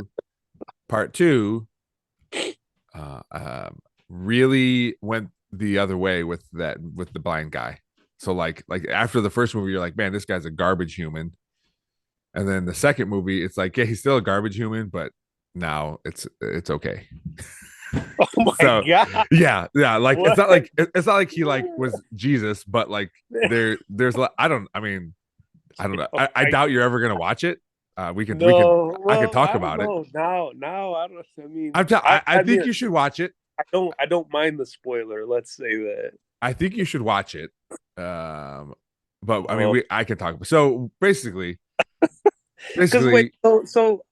really went the other way with the blind guy. So like after the first movie, you're like, man, this guy's a garbage human. And then the second movie, it's like, yeah, he's still a garbage human, but now it's okay. Oh my So god. yeah, like What? it's not like he like was Jesus, but like there's I don't know. I doubt you're ever gonna watch it. No, I could well, talk I don't about it. know. Now I don't. I mean, I I think mean, you should watch it. I don't mind the spoiler. Let's say that. I think you should watch it. But I mean, Um, I can talk. So because wait, basically,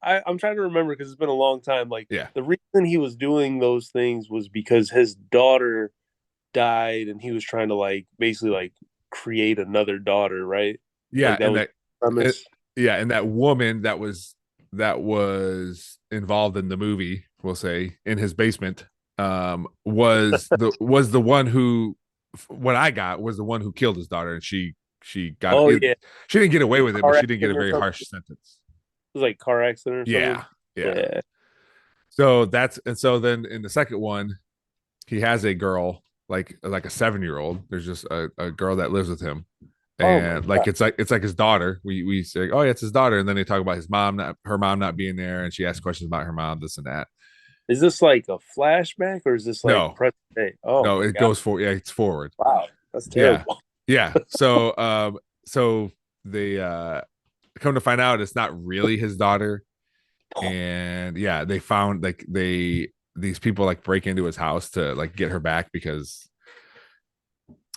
I'm trying to remember because it's been a long time. Like yeah, the reason he was doing those things was because his daughter died, and he was trying to like basically like create another daughter, right? yeah, Like that and was that, the it, premise. yeah, and that woman that was involved in the movie, we'll say, in his basement, was the one who, what I got was the one who killed his daughter, and she got Oh it. yeah, She didn't get away with it, but car she didn't get a accident or very something. harsh sentence. It was like car accident or something. Yeah, yeah. Yeah. So then in the second one, he has a girl like a 7-year-old. There's just a girl that lives with him, Oh my and god. it's like his daughter. We say, oh yeah, it's his daughter, and then they talk about his mom, her mom not being there, and she asks questions about her mom, this and that. Is this like a flashback or is this like No, present day? Oh no, my it god. goes for, yeah, it's forward. Wow. That's Yeah, terrible. yeah. So they come to find out it's not really his daughter, and yeah, they found like these people like break into his house to like get her back, because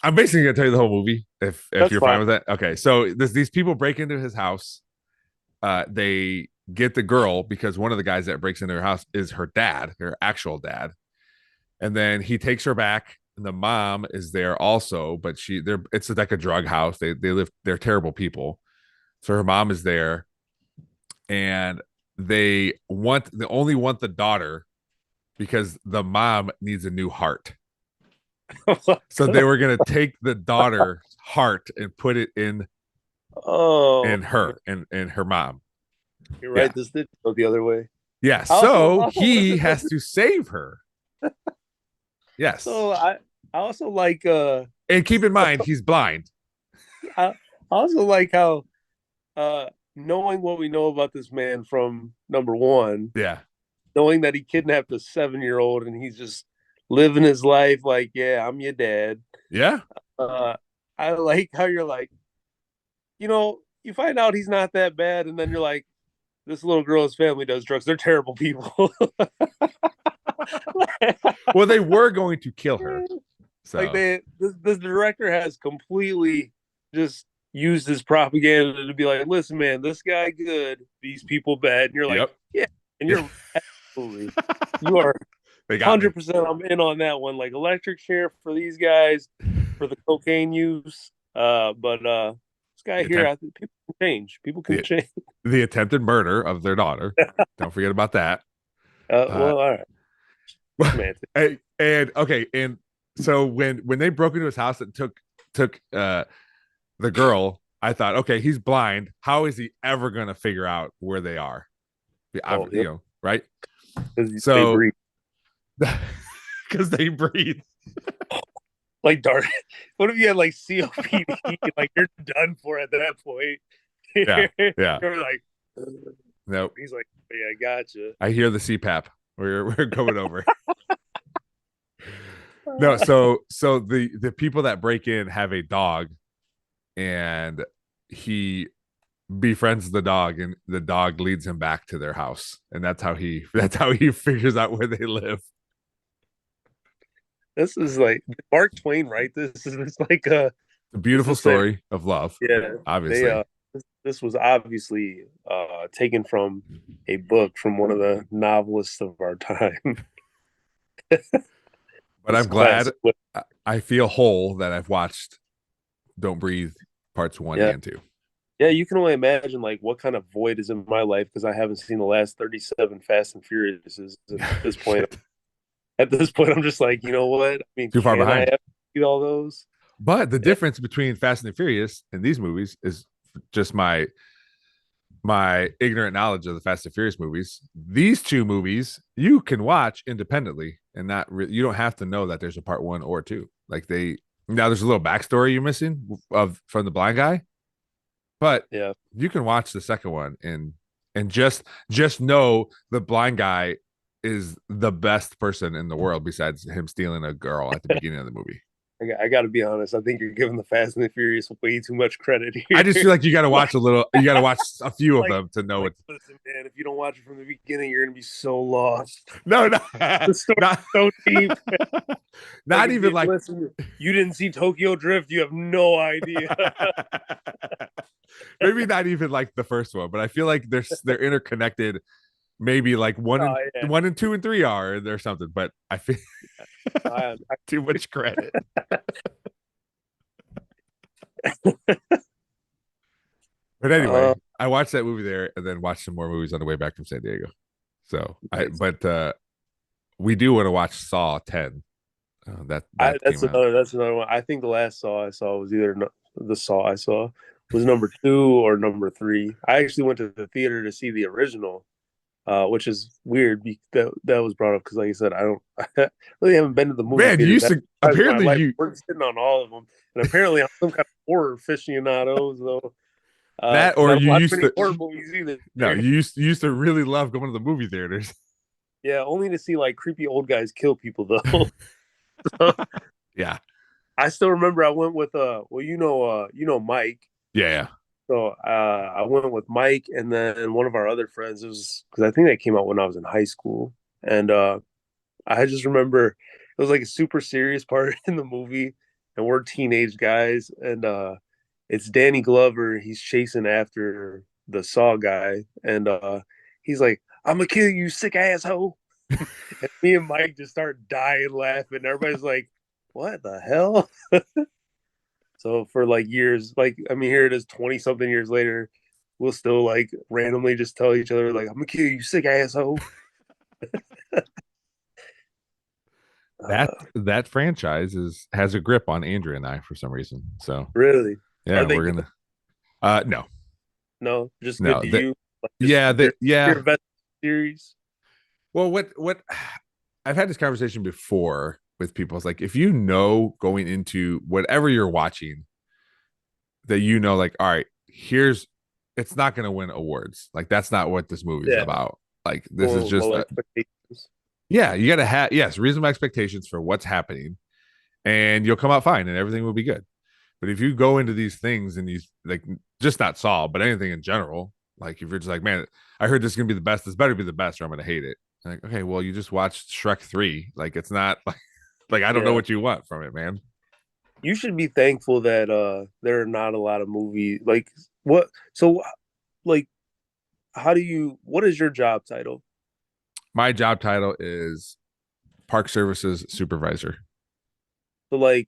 I'm basically gonna tell you the whole movie if That's you're fine fine. with that. Okay, so these people break into his house. They get the girl because one of the guys that breaks into her house is her dad, her actual dad, and then he takes her back. And the mom is there also, but it's like a drug house. They're terrible people. So her mom is there, and they only want the daughter because the mom needs a new heart. So they were gonna take the daughter's heart and put it Oh, in her in her mom. you're Yeah. right. This did go the other way. Yeah. I also, So he has to save her. Yes. so I also like And keep in mind, he's blind. I also like how knowing what we know about this man from number one, Yeah. knowing that he kidnapped a 7-year-old and he's just living his life like, yeah, I'm your dad. Yeah. Uh, I like how you're like, you find out he's not that bad, and then you're like, this little girl's family does drugs. They're terrible people. Well, they were going to kill her. So Like this director has completely just used his propaganda to be like, listen, man, this guy good, these people bad. And you're like, yep. yeah, and you're absolutely, you are They got me. 100%. I'm in on that one. Like electric chair for these guys for the cocaine use. But this guy The here, attempt- I think people can change. People can the, change. the attempted murder of their daughter. Don't forget about that. Well, all right, man. and okay, and so when they broke into his house and took the girl, I thought, okay, he's blind. How is he ever gonna figure out where they are? Oh, yep. Right? Because they So breathe because they breathe. like dark. What if you had like COPD? Like you're done for at that point. Yeah. You're like, Nope. he's like, yeah, I gotcha. I hear the CPAP. We're going over. No, so the people that break in have a dog, and he befriends the dog, and the dog leads him back to their house, and that's how he figures out where they live. This is like Mark Twain, right? This is like A beautiful this is like- story of love. yeah. Obviously. This was obviously taken from a book from one of the novelists of our time. But I'm It's glad classic. I feel whole that I've watched Don't Breathe parts 1 Yeah. and 2. Yeah, you can only imagine like what kind of void is in my life because I haven't seen the last 37 Fast and Furious at this point. At this point, I'm just like, you know what? I mean, Too far can behind. I have to see all those? But the difference between Fast and the Furious and these movies is just my my ignorant knowledge of the Fast and Furious movies, these two movies you can watch independently and you don't have to know that there's a part 1 or 2. Like now there's a little backstory you're missing from the blind guy, but Yeah. you can watch the second one and just know the blind guy is the best person in the world besides him stealing a girl at the beginning of the movie. I got to be honest. I think you're giving the Fast and the Furious way too much credit here. I just feel like you got to watch a few of them to know it. Listen, man, if you don't watch it from the beginning, you're gonna be so lost. No, The story's so deep. Not even like. Listen, you didn't see Tokyo Drift. You have no idea. Maybe not even like the first one, but I feel like they're interconnected. Maybe like one and 2 and 3 are or something. But I feel too much credit. But anyway, I watched that movie there and then watched some more movies on the way back from San Diego. So we do want to watch Saw 10. That's another one. I think the last Saw I saw was either the Saw I saw was number 2 or number 3. I actually went to the theater to see the original, which is weird. That was brought up because, like I said, I really haven't been to the movie. Man, you we're sitting on all of them, and apparently I'm some kind of horror aficionado. So that or you used to horror movies either. No, you used to really love going to the movie theaters. Yeah, only to see like creepy old guys kill people though. So, yeah, I still remember I went with Mike. Yeah. So I went with Mike and then one of our other friends. It was because I think that came out when I was in high school, and I just remember it was like a super serious part in the movie, and we're teenage guys, and it's Danny Glover. He's chasing after the Saw guy, and he's like, "I'm gonna kill you, sick asshole." And me and Mike just start dying laughing. Everybody's like, "What the hell?" So for like years, here it is 20 something years later, we'll still like randomly just tell each other like, "I'm gonna kill you, sick asshole." That franchise has a grip on Andrew and I for some reason. So really, yeah, we're gonna no, just good to you. Your best series. Well, what I've had this conversation before with people. It's like if you know going into whatever you're watching that like, all right, it's not going to win awards. Like that's not what this movie is about. Like this is just you got to have reasonable expectations for what's happening, and you'll come out fine, and everything will be good. But if you go into these things and these like just not Saw, but anything in general, like if you're just like, man, I heard this is gonna be the best, this better be the best, or I'm gonna hate it. Like, okay, well, you just watched Shrek 3. Like it's not like I don't know what you want from it, man. You should be thankful that there are not a lot of movies like what. So, like, what is your job title? My job title is Park Services Supervisor. So, like,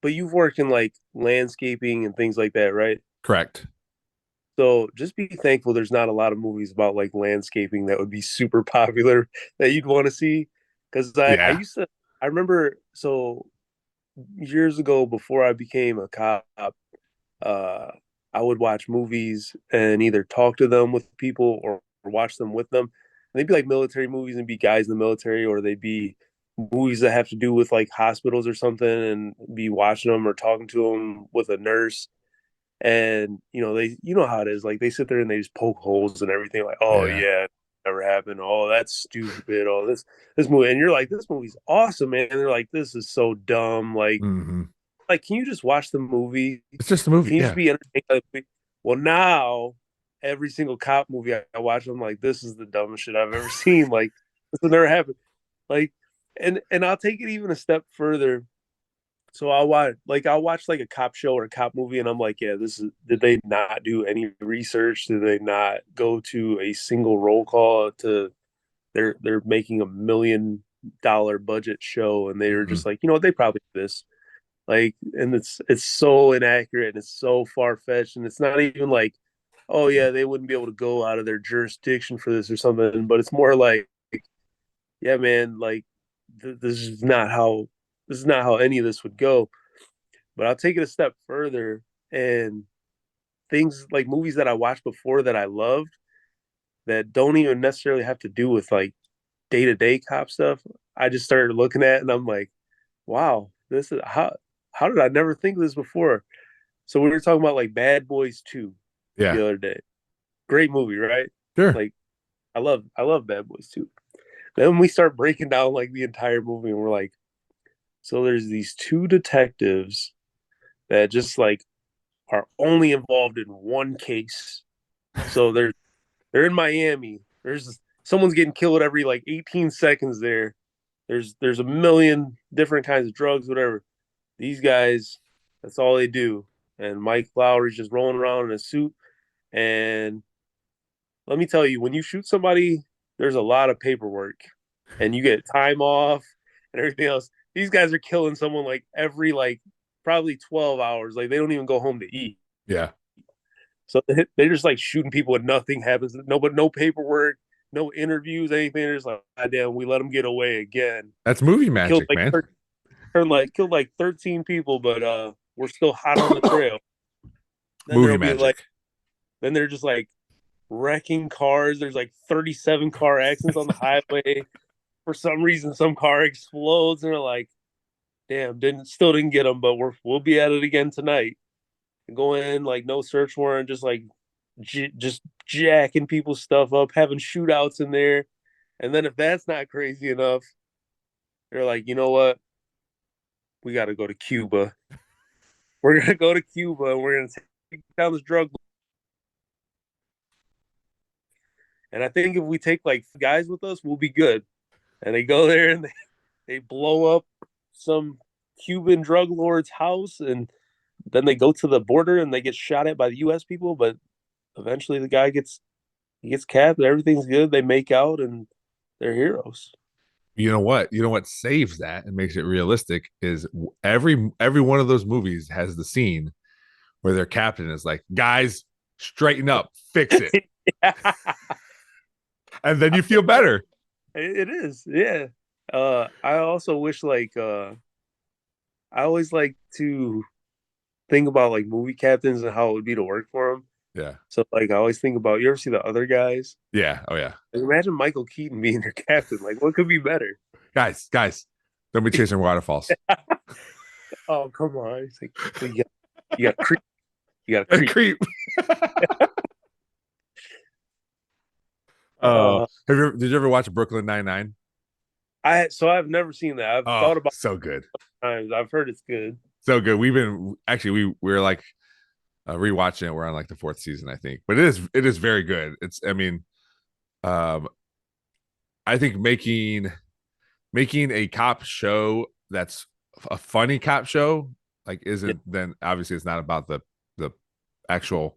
but you've worked in like landscaping and things like that, right? Correct. So just be thankful there's not a lot of movies about like landscaping that would be super popular that you'd want to see. Because I remember, so years ago before I became a cop, I would watch movies and either talk to them with people or watch them with them. And they'd be like military movies and be guys in the military, or they'd be movies that have to do with like hospitals or something and be watching them or talking to them with a nurse. And you know how it is, like they sit there and they just poke holes and everything, like, oh yeah, never happened, oh that's stupid, oh this movie, and you're like, this movie's awesome, man, and they're like, this is so dumb, like like can you just watch the movie? It's just a movie. Can you just be entertained by the movie? Well, now every single cop movie I watch, I'm like, this is the dumbest shit I've ever seen. Like this will never happen. Like and I'll take it even a step further. So I'll watch like a cop show or a cop movie, and I'm like, yeah, did they not do any research? Did they not go to a single roll call to they're making $1 million budget show, and they were just like, they probably do this. Like, and it's so inaccurate and it's so far fetched, and it's not even like, oh yeah, they wouldn't be able to go out of their jurisdiction for this or something, but it's more like, yeah, man, like this is not how any of this would go. But I'll take it a step further, and things like movies that I watched before that I loved that don't even necessarily have to do with like day-to-day cop stuff. I just started looking at and I'm like, wow, this is how did I never think of this before? So we were talking about like Bad Boys 2 Yeah. the other day. Great movie, right? Sure. Like I love Bad Boys 2. Then we start breaking down like the entire movie and we're like, so there's these two detectives that just like are only involved in one case. So they're in Miami. There's someone's getting killed every like 18 seconds there. There's a million different kinds of drugs, whatever. These guys, that's all they do. And Mike Lowry's just rolling around in a suit. And let me tell you, when you shoot somebody, there's a lot of paperwork, and you get time off and everything else. These guys are killing someone like every like probably 12 hours. Like they don't even go home to eat. Yeah. So they're just like shooting people and nothing happens. No paperwork, no interviews, anything. They're just like, God damn, we let them get away again. That's movie We killed magic, man. killed like 13 people, but we're still hot on the trail. Then Movie there'll be magic. like, then they're just like wrecking cars. There's like 37 car accidents on the highway. For some reason, some car explodes, and they're like, "Damn, still didn't get them, but we'll be at it again tonight." And go in like no search warrant, just like just jacking people's stuff up, having shootouts in there. And then if that's not crazy enough, they're like, you know what? We got to go to Cuba. We're gonna go to Cuba and we're gonna take down this drug. And I think if we take like guys with us, we'll be good. And they go there and they blow up some Cuban drug lord's house, and then they go to the border and they get shot at by the U.S. people. But eventually, the guy gets capped. Everything's good. They make out, and they're heroes. You know what? You know what saves that and makes it realistic is every one of those movies has the scene where their captain is like, "Guys, straighten up, fix it," and then you feel better. It is, yeah. I also wish I always like to think about like movie captains and how it would be to work for them. Yeah. So like I always think about, you ever see The Other Guys? Yeah. Oh yeah. Like, imagine Michael Keaton being your captain. Like what could be better? Guys, don't be chasing waterfalls. Oh come on! It's like well, you got creep. You got creep. Creep. Did you ever watch Brooklyn Nine-Nine? I've never seen that. I've thought about so good. it times. I've heard it's good. So good. We're like rewatching it. We're on like the fourth season, I think. But it is very good. I think making a cop show that's a funny cop show like isn't then obviously it's not about the actual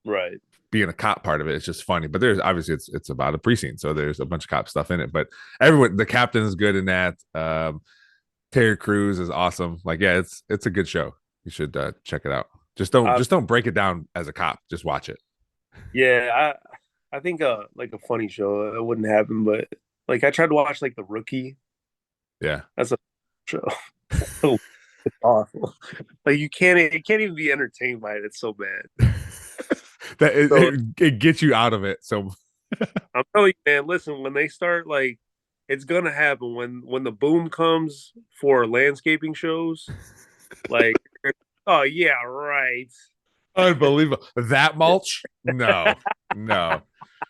right being a cop part of it. It's just funny, but there's obviously it's about a precinct, so there's a bunch of cop stuff in it. But everyone, the captain is good in that. Terry Crews is awesome. Like, yeah, it's a good show. You should check it out. Just don't break it down as a cop. Just watch it. Yeah, I think like a funny show it wouldn't happen, but like I tried to watch like The Rookie. Yeah, that's a show. It's awful. Like you can't even be entertained by it. It's so bad. It gets you out of it. So I'm telling you, man. Listen, when they start like, it's gonna happen when the boom comes for landscaping shows. Like, oh yeah, right. Unbelievable. That mulch? No.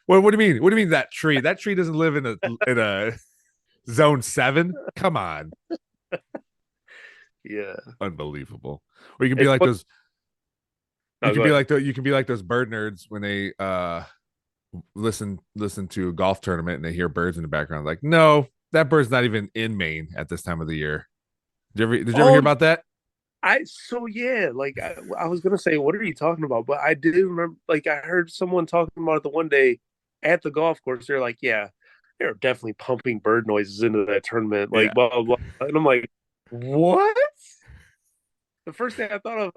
What do you mean? What do you mean that tree? That tree doesn't live in a zone 7? Come on. Yeah. Unbelievable. Or you can be like those. You can be like those bird nerds when they listen to a golf tournament and they hear birds in the background. Like, no, that bird's not even in Maine at this time of the year. Did you ever hear about that? I was gonna say, what are you talking about? But I did remember, like, I heard someone talking about it the one day at the golf course. They're like, yeah, they're definitely pumping bird noises into that tournament, like blah blah blah. And I'm like, what? The first thing I thought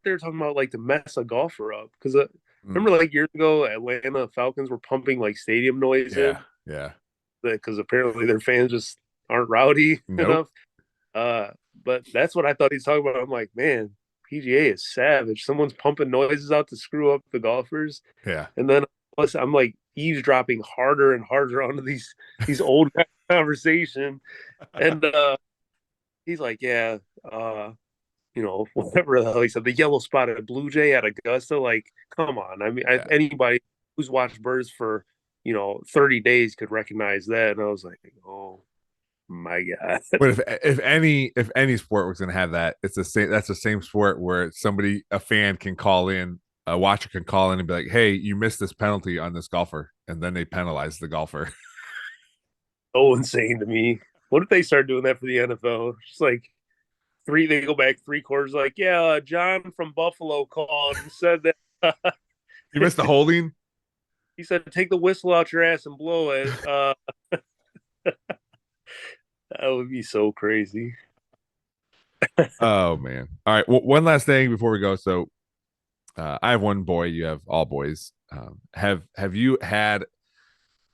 they were talking about like to mess a golfer up because remember like years ago, Atlanta Falcons were pumping like stadium noise in, because apparently their fans just aren't rowdy enough. But that's what I thought he's talking about. I'm like, man, PGA is savage. Someone's pumping noises out to screw up the golfers, Yeah. and then plus I'm like eavesdropping harder and harder onto these old guys' conversation, and he's like, yeah, whatever the hell he said, the yellow spotted blue jay at Augusta. Like, come on. I mean, Yeah. anybody who's watched birds for 30 days could recognize that. And I was like, oh my god. But if any sport was gonna have that, it's the same. That's the same sport where a fan can call in, a watcher can call in and be like, "Hey, you missed this penalty on this golfer," and then they penalize the golfer. So insane to me. What if they start doing that for the NFL? Just like they go back 3 quarters, like, yeah, John from Buffalo called and said that You missed the holding. he said, take the whistle out your ass and blow it. That would be so crazy. Oh man! All right, well, one last thing before we go. So, I have one boy. You have all boys. Have you had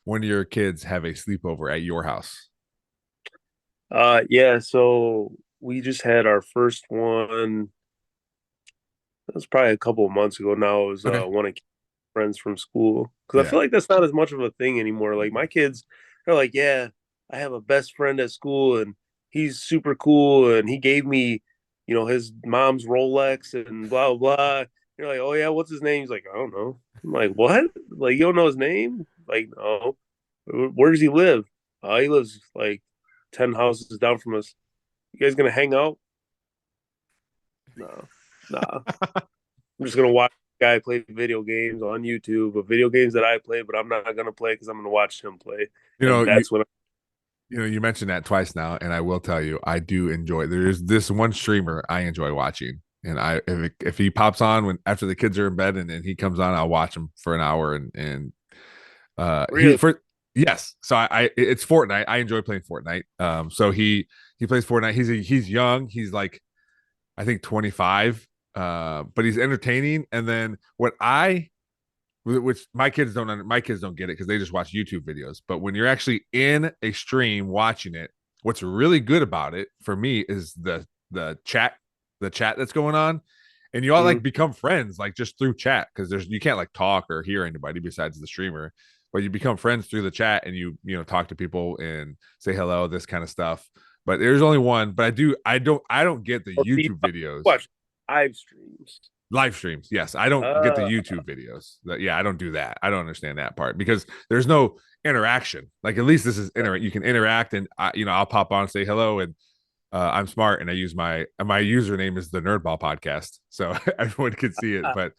one of your kids have a sleepover at your house? Yeah, so we just had our first one. That was probably a couple of months ago now. It was Okay. one of friends from school. Because I Yeah. feel like that's not as much of a thing anymore. Like my kids, they're like, yeah, I have a best friend at school and he's super cool and he gave me, his mom's Rolex and blah blah blah. You're like, oh yeah, what's his name? He's like, I don't know. I'm like, what? Like you don't know his name? Like, no. Where does he live? He lives like 10 houses down from us. You guys gonna hang out? No, nah. I'm just gonna watch a guy play video games on YouTube, of video games that I play, but I'm not gonna play because I'm gonna watch him play. You know, And that's what you mentioned that twice now, and I will tell you, I do enjoy. There's this one streamer I enjoy watching, and if he pops on when after the kids are in bed and he comes on, I'll watch him for an hour and he really. for yes. So I it's Fortnite. I enjoy playing Fortnite. So he plays Fortnite. He's young. He's like I think 25. But he's entertaining. And then which my kids don't get it because they just watch YouTube videos. But when you're actually in a stream watching it, what's really good about it for me is the chat that's going on, and you all like become friends like just through chat because you can't like talk or hear anybody besides the streamer, but you become friends through the chat and you talk to people and say hello, this kind of stuff. But there's only one. But I don't get the YouTube videos. Watch live streams. Live streams, yes. I don't get the YouTube videos. I don't do that. I don't understand that part because there's no interaction. Like at least this is you can interact, and I'll pop on and say hello, and I'm smart, and I use my username is the Nerdball Podcast, so everyone can see it. But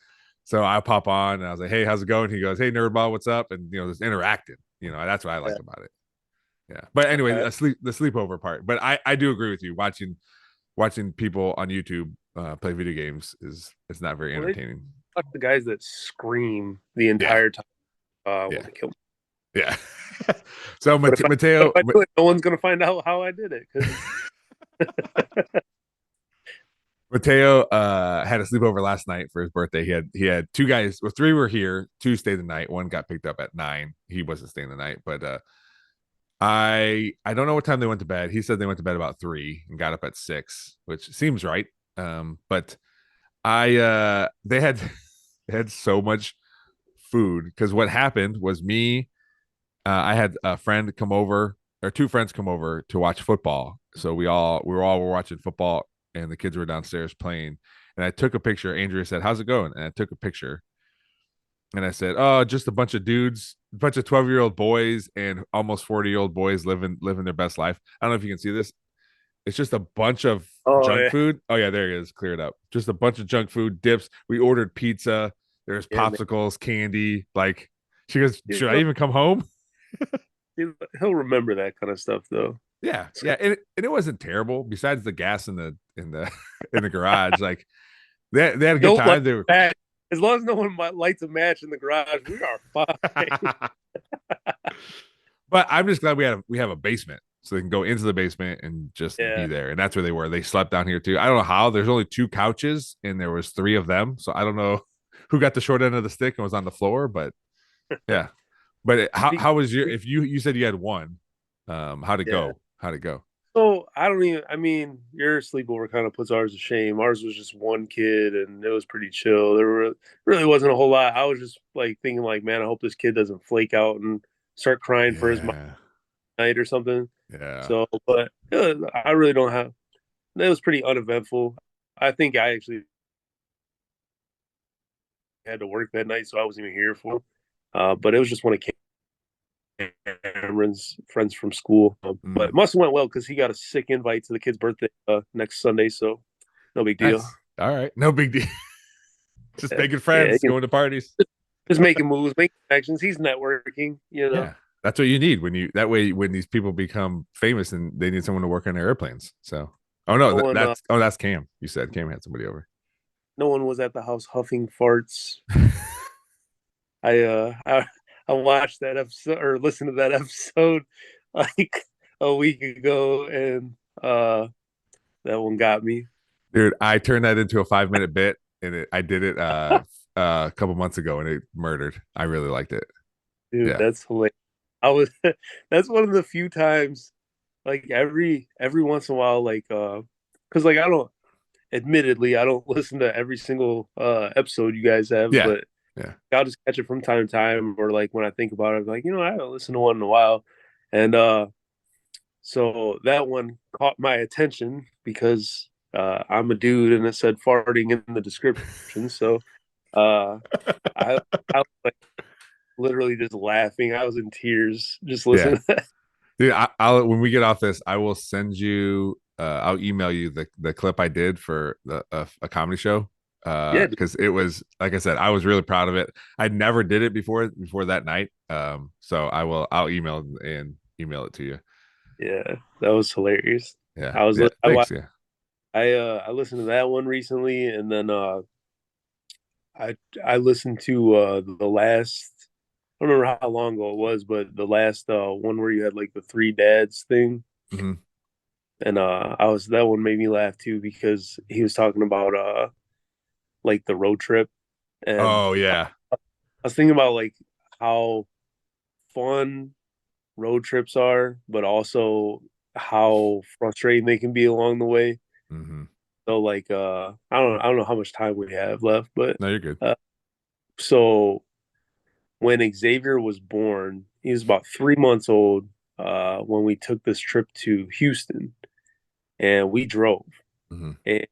so I pop on and I was like, hey, how's it going? He goes, hey, Nerdball, what's up? And just interacting. That's what I like about it. Yeah. But anyway, the sleepover part. But I do agree with you. Watching people on YouTube play video games it's not very entertaining. Watch the guys that scream the entire time. When they kill me. Yeah. So Mateo, no one's gonna find out how I did it. Mateo had a sleepover last night for his birthday. He had two guys. Well, three were here. Two stayed the night. One got picked up at 9. He wasn't staying the night, but I don't know what time they went to bed. He said they went to bed about 3 and got up at 6, which seems right. But they had they had so much food because what happened was I had a friend come over or two friends come over to watch football. So we were watching football and the kids were downstairs playing. And I took a picture. Andrea said, "How's it going?" And I took a picture. And I said, "Oh, just a bunch of dudes, a bunch of 12-year-old boys and almost 40-year-old boys living their best life." I don't know if you can see this. It's just a bunch of junk food. Oh yeah, there it is. Clear it up. Just a bunch of junk food, dips. We ordered pizza. There's popsicles, candy. Like she goes, "Should I even come home?" He'll remember that kind of stuff though. Yeah. And it wasn't terrible. Besides the gas in the in the garage, like they had a good time. They were as long as no one lights a match in the garage, we are fine. But I'm just glad we have a basement, so they can go into the basement and just be there. And that's where they were. They slept down here too. I don't know how. There's only 2 couches, and there was 3 of them. So I don't know who got the short end of the stick and was on the floor. But yeah. But how was your? If you said you had one, how'd it go? How'd it go? So I don't even. I mean, your sleepover kind of puts ours to shame. Ours was just one kid, and it was pretty chill. There really wasn't a whole lot. I was just like thinking, like, man, I hope this kid doesn't flake out and start crying for his Yeah. night or something. Yeah. So, but I really don't have. It was pretty uneventful. I think I actually had to work that night, so I wasn't even here for it. But it was just one of Cameron's friends from school. But it must have went well because he got a sick invite to the kid's birthday next Sunday, so no big deal. That's all right. No big deal. Just making Yeah, friends, going to parties. just making moves, making connections. He's networking, you know. Yeah. That's what you need that way when these people become famous and they need someone to work on their airplanes. So, oh no, No one, that's Cam. You said Cam had somebody over. no one was at the house huffing farts. I watched that episode or listened to that episode like a week ago, and that one got me. Dude, I turned that into a 5-minute bit, and I did it a couple months ago, and it murdered. I really liked it. Dude, Yeah. that's hilarious. I was that's one of the few times, like every once in a while, like because like I don't, admittedly, I don't listen to every single episode you guys have, Yeah. but Yeah. I'll just catch it from time to time, or like when I think about it, I'm like, I haven't listened to one in a while, and so that one caught my attention because I'm a dude, and it said farting in the description, so uh, I was like literally just laughing. I was in tears just Yeah. listening to that. Dude, I'll when we get off this, I will send you. I'll email you the clip I did for a comedy show. Yeah, Because it was like I said, I was really proud of it. I never did it before that night. So I'll email it to you. yeah, that was hilarious. Yeah, I was yeah. li- I Thanks. watched Yeah. I listened to that one recently, and then I I listened to the last. I don't remember how long ago it was, but the last one where you had like the three dads thing, Mhm. and I was that one made me laugh too because he was talking about like the road trip, and Oh yeah. I was thinking about like how fun road trips are, but also how frustrating they can be along the way. Hmm. So like I don't know how much time we have left, but No, you're good. uh, so when Xavier was born, he was about 3 months old when we took this trip to Houston, and we drove, Hmm. and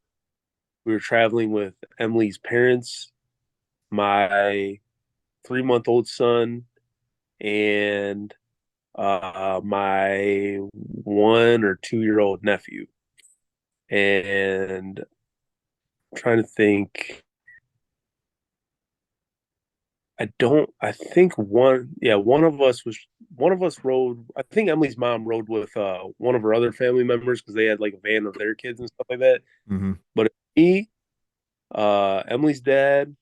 we were traveling with Emily's parents, my 3 month old son, and my 1 or 2 year old nephew. And I'm trying to think. I think one of us rode. I think Emily's mom rode with one of her other family members because they had like a van of their kids and stuff like that. Hmm. But me, Emily's dad,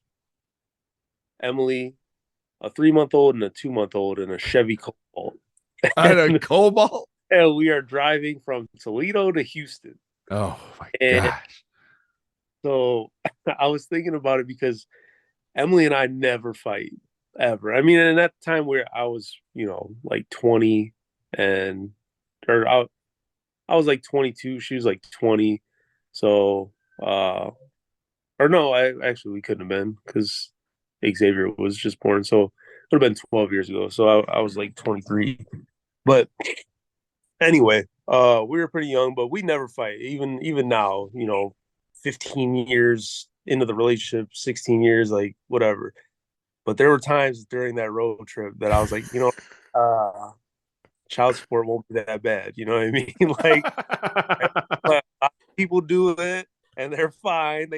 Emily, a 3 month old and a 2 month old in a Chevy Cobalt. I had a cobalt. And we are driving from Toledo to Houston. Oh my And gosh. so I was thinking about it because Emily and I never fight ever. I mean, in that time where I was, like 20 and or I was like 22, she was like 20. So, or no, we couldn't have been because Xavier was just born. So it would have been 12 years ago. So I was like 23. But anyway, we were pretty young, but we never fight. Even now, 15 years into the relationship, 16 years, like whatever. But there were times during that road trip that I was like, child support won't be that bad. You know what I mean? Like, a lot of people do it and they're fine.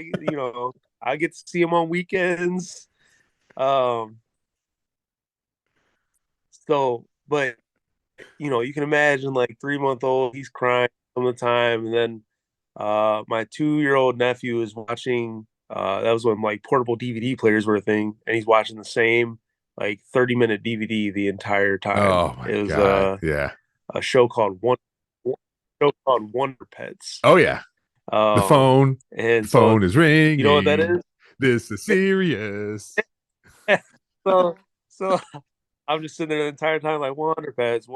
I get to see them on weekends. Um, but you can imagine like 3 month old, he's crying all the time, and then my 2 year old nephew is watching. That was when like portable DVD players were a thing, and he's watching the same like 30-minute DVD the entire time. Oh my It was god. Yeah. a show called Wonder Pets. Oh yeah. The Um, phone. The and so phone is you know what that ringing. is? This is serious. so so I'm just sitting there the entire time like Wonder Pets,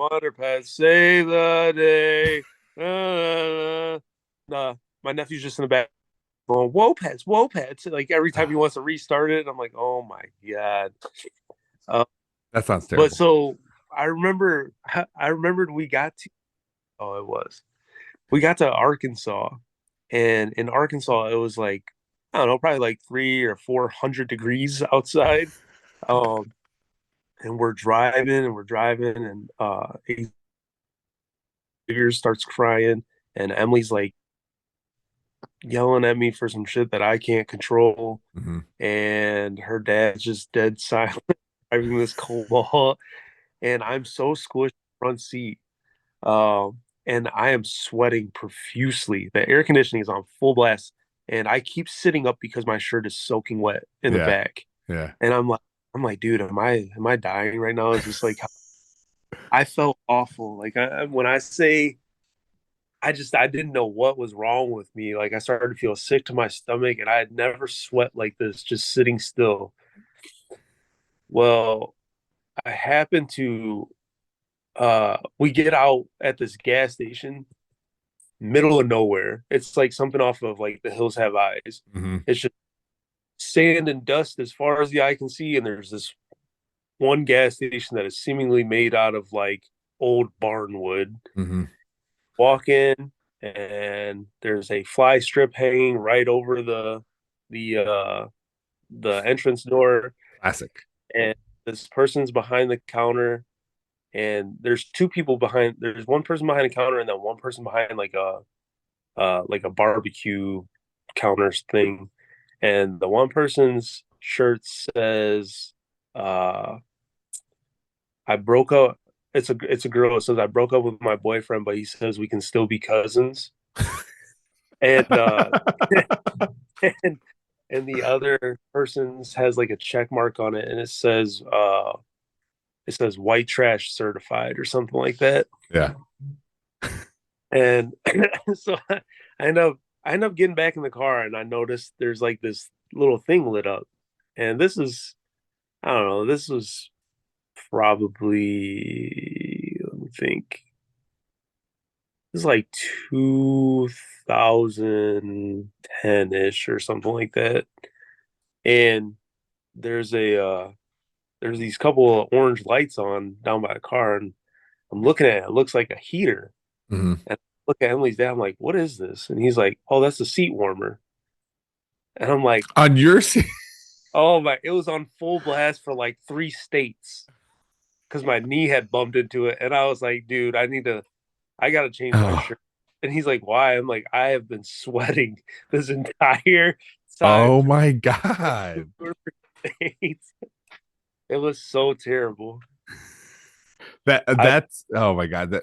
save the day. Nah, my nephew's just in the back going, whoa pets, whoa pets. Like every time he wants to restart it, I'm like, oh my God. Uh, That sounds but terrible. so I remembered it was. We got to Arkansas, and in Arkansas, it was like, I don't know, probably like 300 or 400 degrees outside. Um, and we're driving, and Xavier starts crying, and Emily's like yelling at me for some shit that I can't control, Hmm. and her dad's just dead silent driving this cobalt, and I'm so squished in the front seat. And I am sweating profusely. The air conditioning is on full blast, and I keep sitting up because my shirt is soaking wet in the Yeah. back. Yeah. And I'm like, dude, am I dying right now? Is this like I felt awful. Like when I say I didn't know what was wrong with me. Like I started to feel sick to my stomach, and I had never sweat like this just sitting still. Well, I happened to we get out at this gas station, middle of nowhere. It's like something off of like The Hills Have Eyes. Hmm. It's just sand and dust as far as the eye can see, and there's this one gas station that is seemingly made out of like old barn wood. Hmm. Walk in, and there's a fly strip hanging right over the uh the entrance door, Classic. and this person's behind the counter, and there's one person behind the counter, and then one person behind like a barbecue counters thing, and the one person's shirt says, uh I broke up. It's a girl. It says I broke up with my boyfriend, but he says we can still be cousins. And and and the other person's has like a check mark on it, and it says white trash certified or something like that. Yeah. And so I end up getting back in the car, and I noticed there's like this little thing lit up. And this is I don't know, this was probably, let me think. This is like 2010-ish or something like that. And there's there's these couple of orange lights on down by the car, and I'm looking at it. It looks like a heater. Hmm. And I look at Emily's dad. I'm like, "What is this?" And he's like, "Oh, that's a seat warmer." And I'm like, On your seat. "Oh my!" It was on full blast for like 3 states because my knee had bumped into it, and I was like, "Dude, I gotta change my Oh. shirt." And he's like, "Why?" I'm like, "I have been sweating this entire time Oh through my two God. or 3 states." It was so terrible. I That's oh my God. That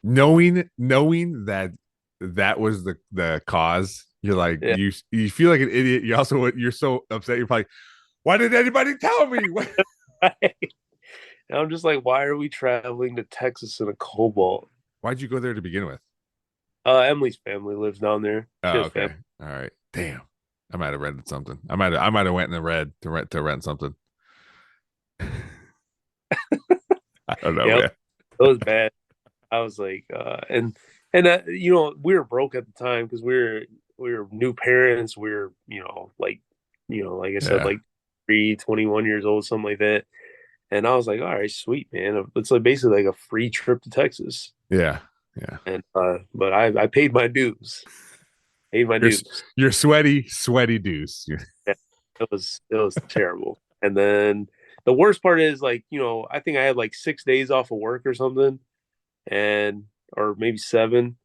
knowing that that was the cause, you're like Yeah. you feel like an idiot. You're so upset. You're probably, why didn't anybody tell me? And I'm just like, why are we traveling to Texas in a Cobalt? Why'd you go there to begin with? Emily's family lives down there. She Oh, has okay. family. All right. Damn. I might have rented something. I might have went in the red to rent something. I don't know, Yeah, man. it was bad. I was like, we were broke at the time because we were new parents. We were, like I said, Yeah. like 21 years old, something like that. And I was like, all right, sweet, man. It's like basically like a free trip to Texas. Yeah. Yeah. And but I paid my dues. Paid my You're dues. you're sweaty deuce. Yeah, it was terrible. And then the worst part is like, I think I had like 6 days off of work or something, and or maybe seven.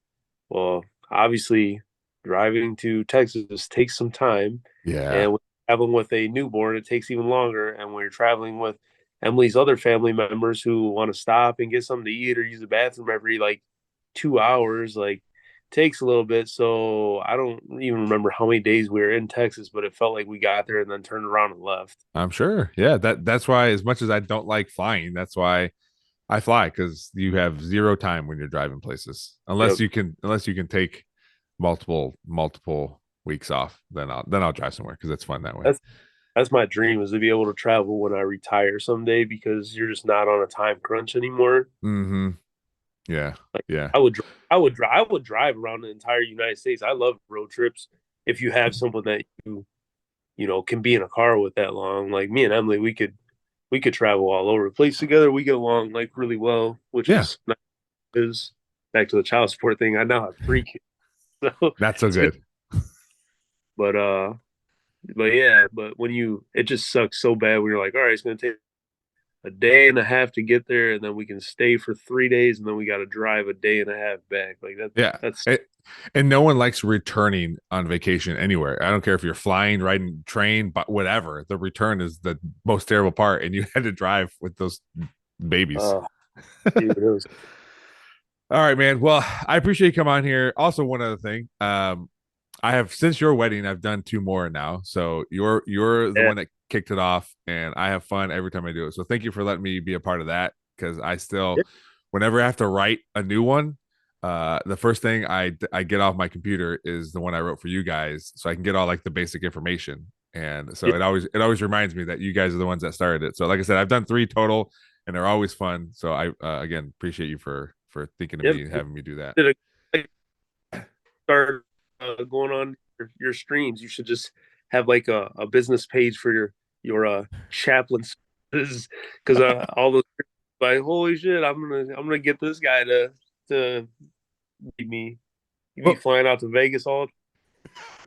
Well, obviously, driving to Texas takes some time, Yeah. and when you're traveling with a newborn, it takes even longer. And when you're traveling with Emily's other family members who want to stop and get something to eat or use the bathroom every like 2 hours, like takes a little bit. So I don't even remember how many days we were in Texas, but it felt like we got there and then turned around and left. I'm sure. Yeah. That's why, as much as I don't like flying, that's why I fly, because you have zero time when you're driving places. Yep. Unless you can take multiple weeks off, then I'll drive somewhere because it's fun that way. That's that's my dream, is to be able to travel when I retire someday, because you're just not on a time crunch anymore. Hmm. Yeah. Like Yeah. I would drive around the entire United States. I love road trips. If you have someone that can be in a car with that long, like me and Emily, we could travel all over the place together. We get along like really well, which Yeah. is nice. Is back to the child support thing. I now have 3 kids, so Not so it's good. good. But yeah, but it just sucks so bad. We were like, all right, it's gonna take a day and a half to get there, and then we can stay for 3 days, and then we got to drive a day and a half back. Like that. Yeah. That's And no one likes returning on vacation anywhere. I don't care if you're flying, riding train, but whatever. The return is the most terrible part. And you had to drive with those babies. uh, dude, it was All right, man. Well, I appreciate you coming on here. Also, one other thing. I have since your wedding, I've done 2 more now. So you're the yeah, one that kicked it off, and I have fun every time I do it. So thank you for letting me be a part of that because I still, yeah, whenever I have to write a new one, the first thing I get off my computer is the one I wrote for you guys, so I can get all like the basic information. And so yeah, it always reminds me that you guys are the ones that started it. So like I said, I've done 3 total, and they're always fun. So I again appreciate you for thinking of yeah. me and having me do that. Did start going on your streams. You should just have like a business page for your chaplains, because all those like holy shit, I'm gonna get this guy to meet me. You be Well, flying out to Vegas all.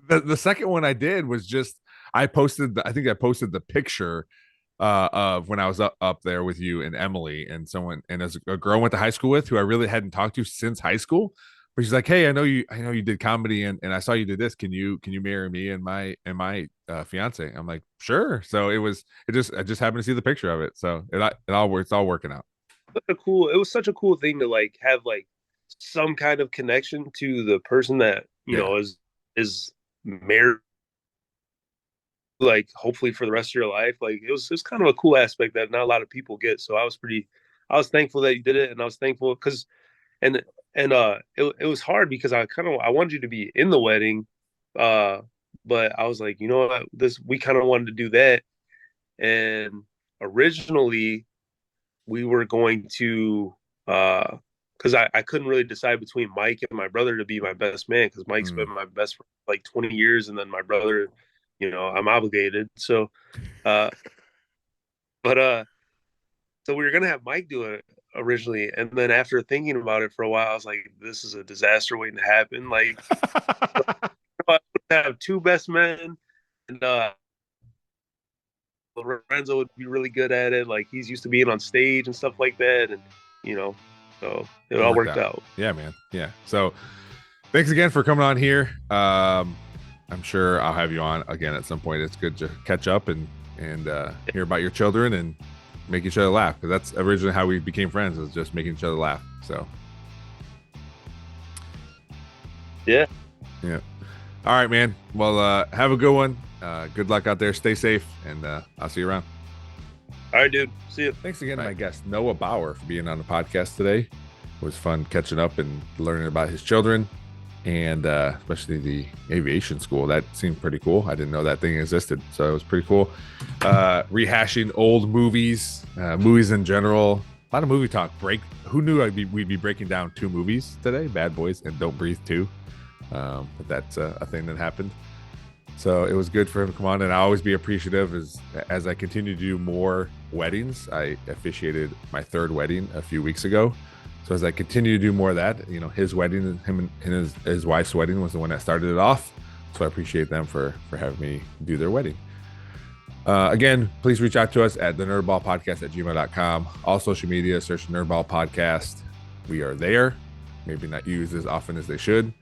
the second one I did was just I think I posted the picture of when I was up there with you and Emily and someone, and as a girl I went to high school with who I really hadn't talked to since high school. But she's like, hey, I know you did comedy, and I saw you did this. Can you marry me and my fiance? I'm like, sure. So I just happened to see the picture of it. So it's all working out. It was such a cool thing to like have like some kind of connection to the person that Yeah. is married, like hopefully for the rest of your life. Like it was kind of a cool aspect that not a lot of people get. So I was thankful that you did it, and I was thankful because and it was hard because I wanted you to be in the wedding, uh but I was like, you know what, this we kind of wanted to do that. And originally we were going to because I couldn't really decide between Mike and my brother to be my best man, because Mike's Mm. been my best friend for like 20 years, and then my brother, I'm obligated. So uh but so we were gonna have Mike do it originally, and then after thinking about it for a while, I was like, this is a disaster waiting to happen. Like I would have 2 best men, and Lorenzo would be really good at it. Like he's used to being on stage and stuff like that, and you know, so it all worked out. Yeah, man. Yeah. So thanks again for coming on here. I'm sure I'll have you on again at some point. It's good to catch up and hear about your children and make each other laugh, because that's originally how we became friends, was just making each other laugh. So Yeah. All right, man. Well, have a good one. Good luck out there. Stay safe, and I'll see you around. All right, dude. See you. Thanks again Bye. to my guest, Noah Bauer, for being on the podcast today. It was fun catching up and learning about his children, and especially the aviation school. That seemed pretty cool. I didn't know that thing existed, so it was pretty cool. Rehashing old movies, movies in general. A lot of movie talk. Who knew we'd be breaking down 2 movies today? Bad Boys and Don't Breathe 2. But that's a thing that happened. So it was good for him to come on, and I'll always be appreciative as I continue to do more weddings. I officiated my 3rd wedding a few weeks ago. So as I continue to do more of that, his wedding, him and his wife's wedding was the one that started it off. So I appreciate them for having me do their wedding. Again, please reach out to us at the nerdballpodcast@gmail.com. All social media, search Nerdball Podcast. We are there. Maybe not used as often as they should,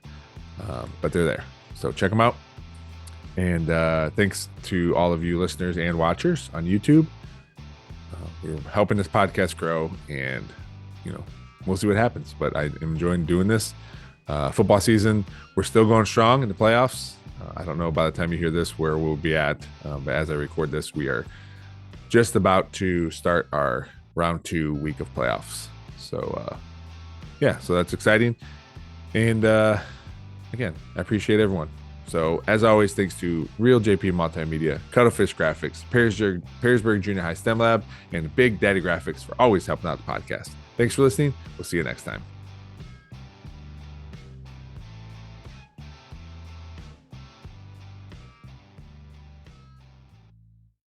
but they're there. So check them out. And thanks to all of you listeners and watchers on YouTube. We're helping this podcast grow, and we'll see what happens. But I am enjoying doing this. Football season, we're still going strong in the playoffs. I don't know by the time you hear this where we'll be at, but as I record this, we are just about to start our round 2 week of playoffs. So so that's exciting. And again, I appreciate everyone. So as always, thanks to Real JP Multimedia, Cuttlefish Graphics, Perrysburg Junior High STEM Lab, and Big Daddy Graphics for always helping out the podcast. Thanks for listening. We'll see you next time.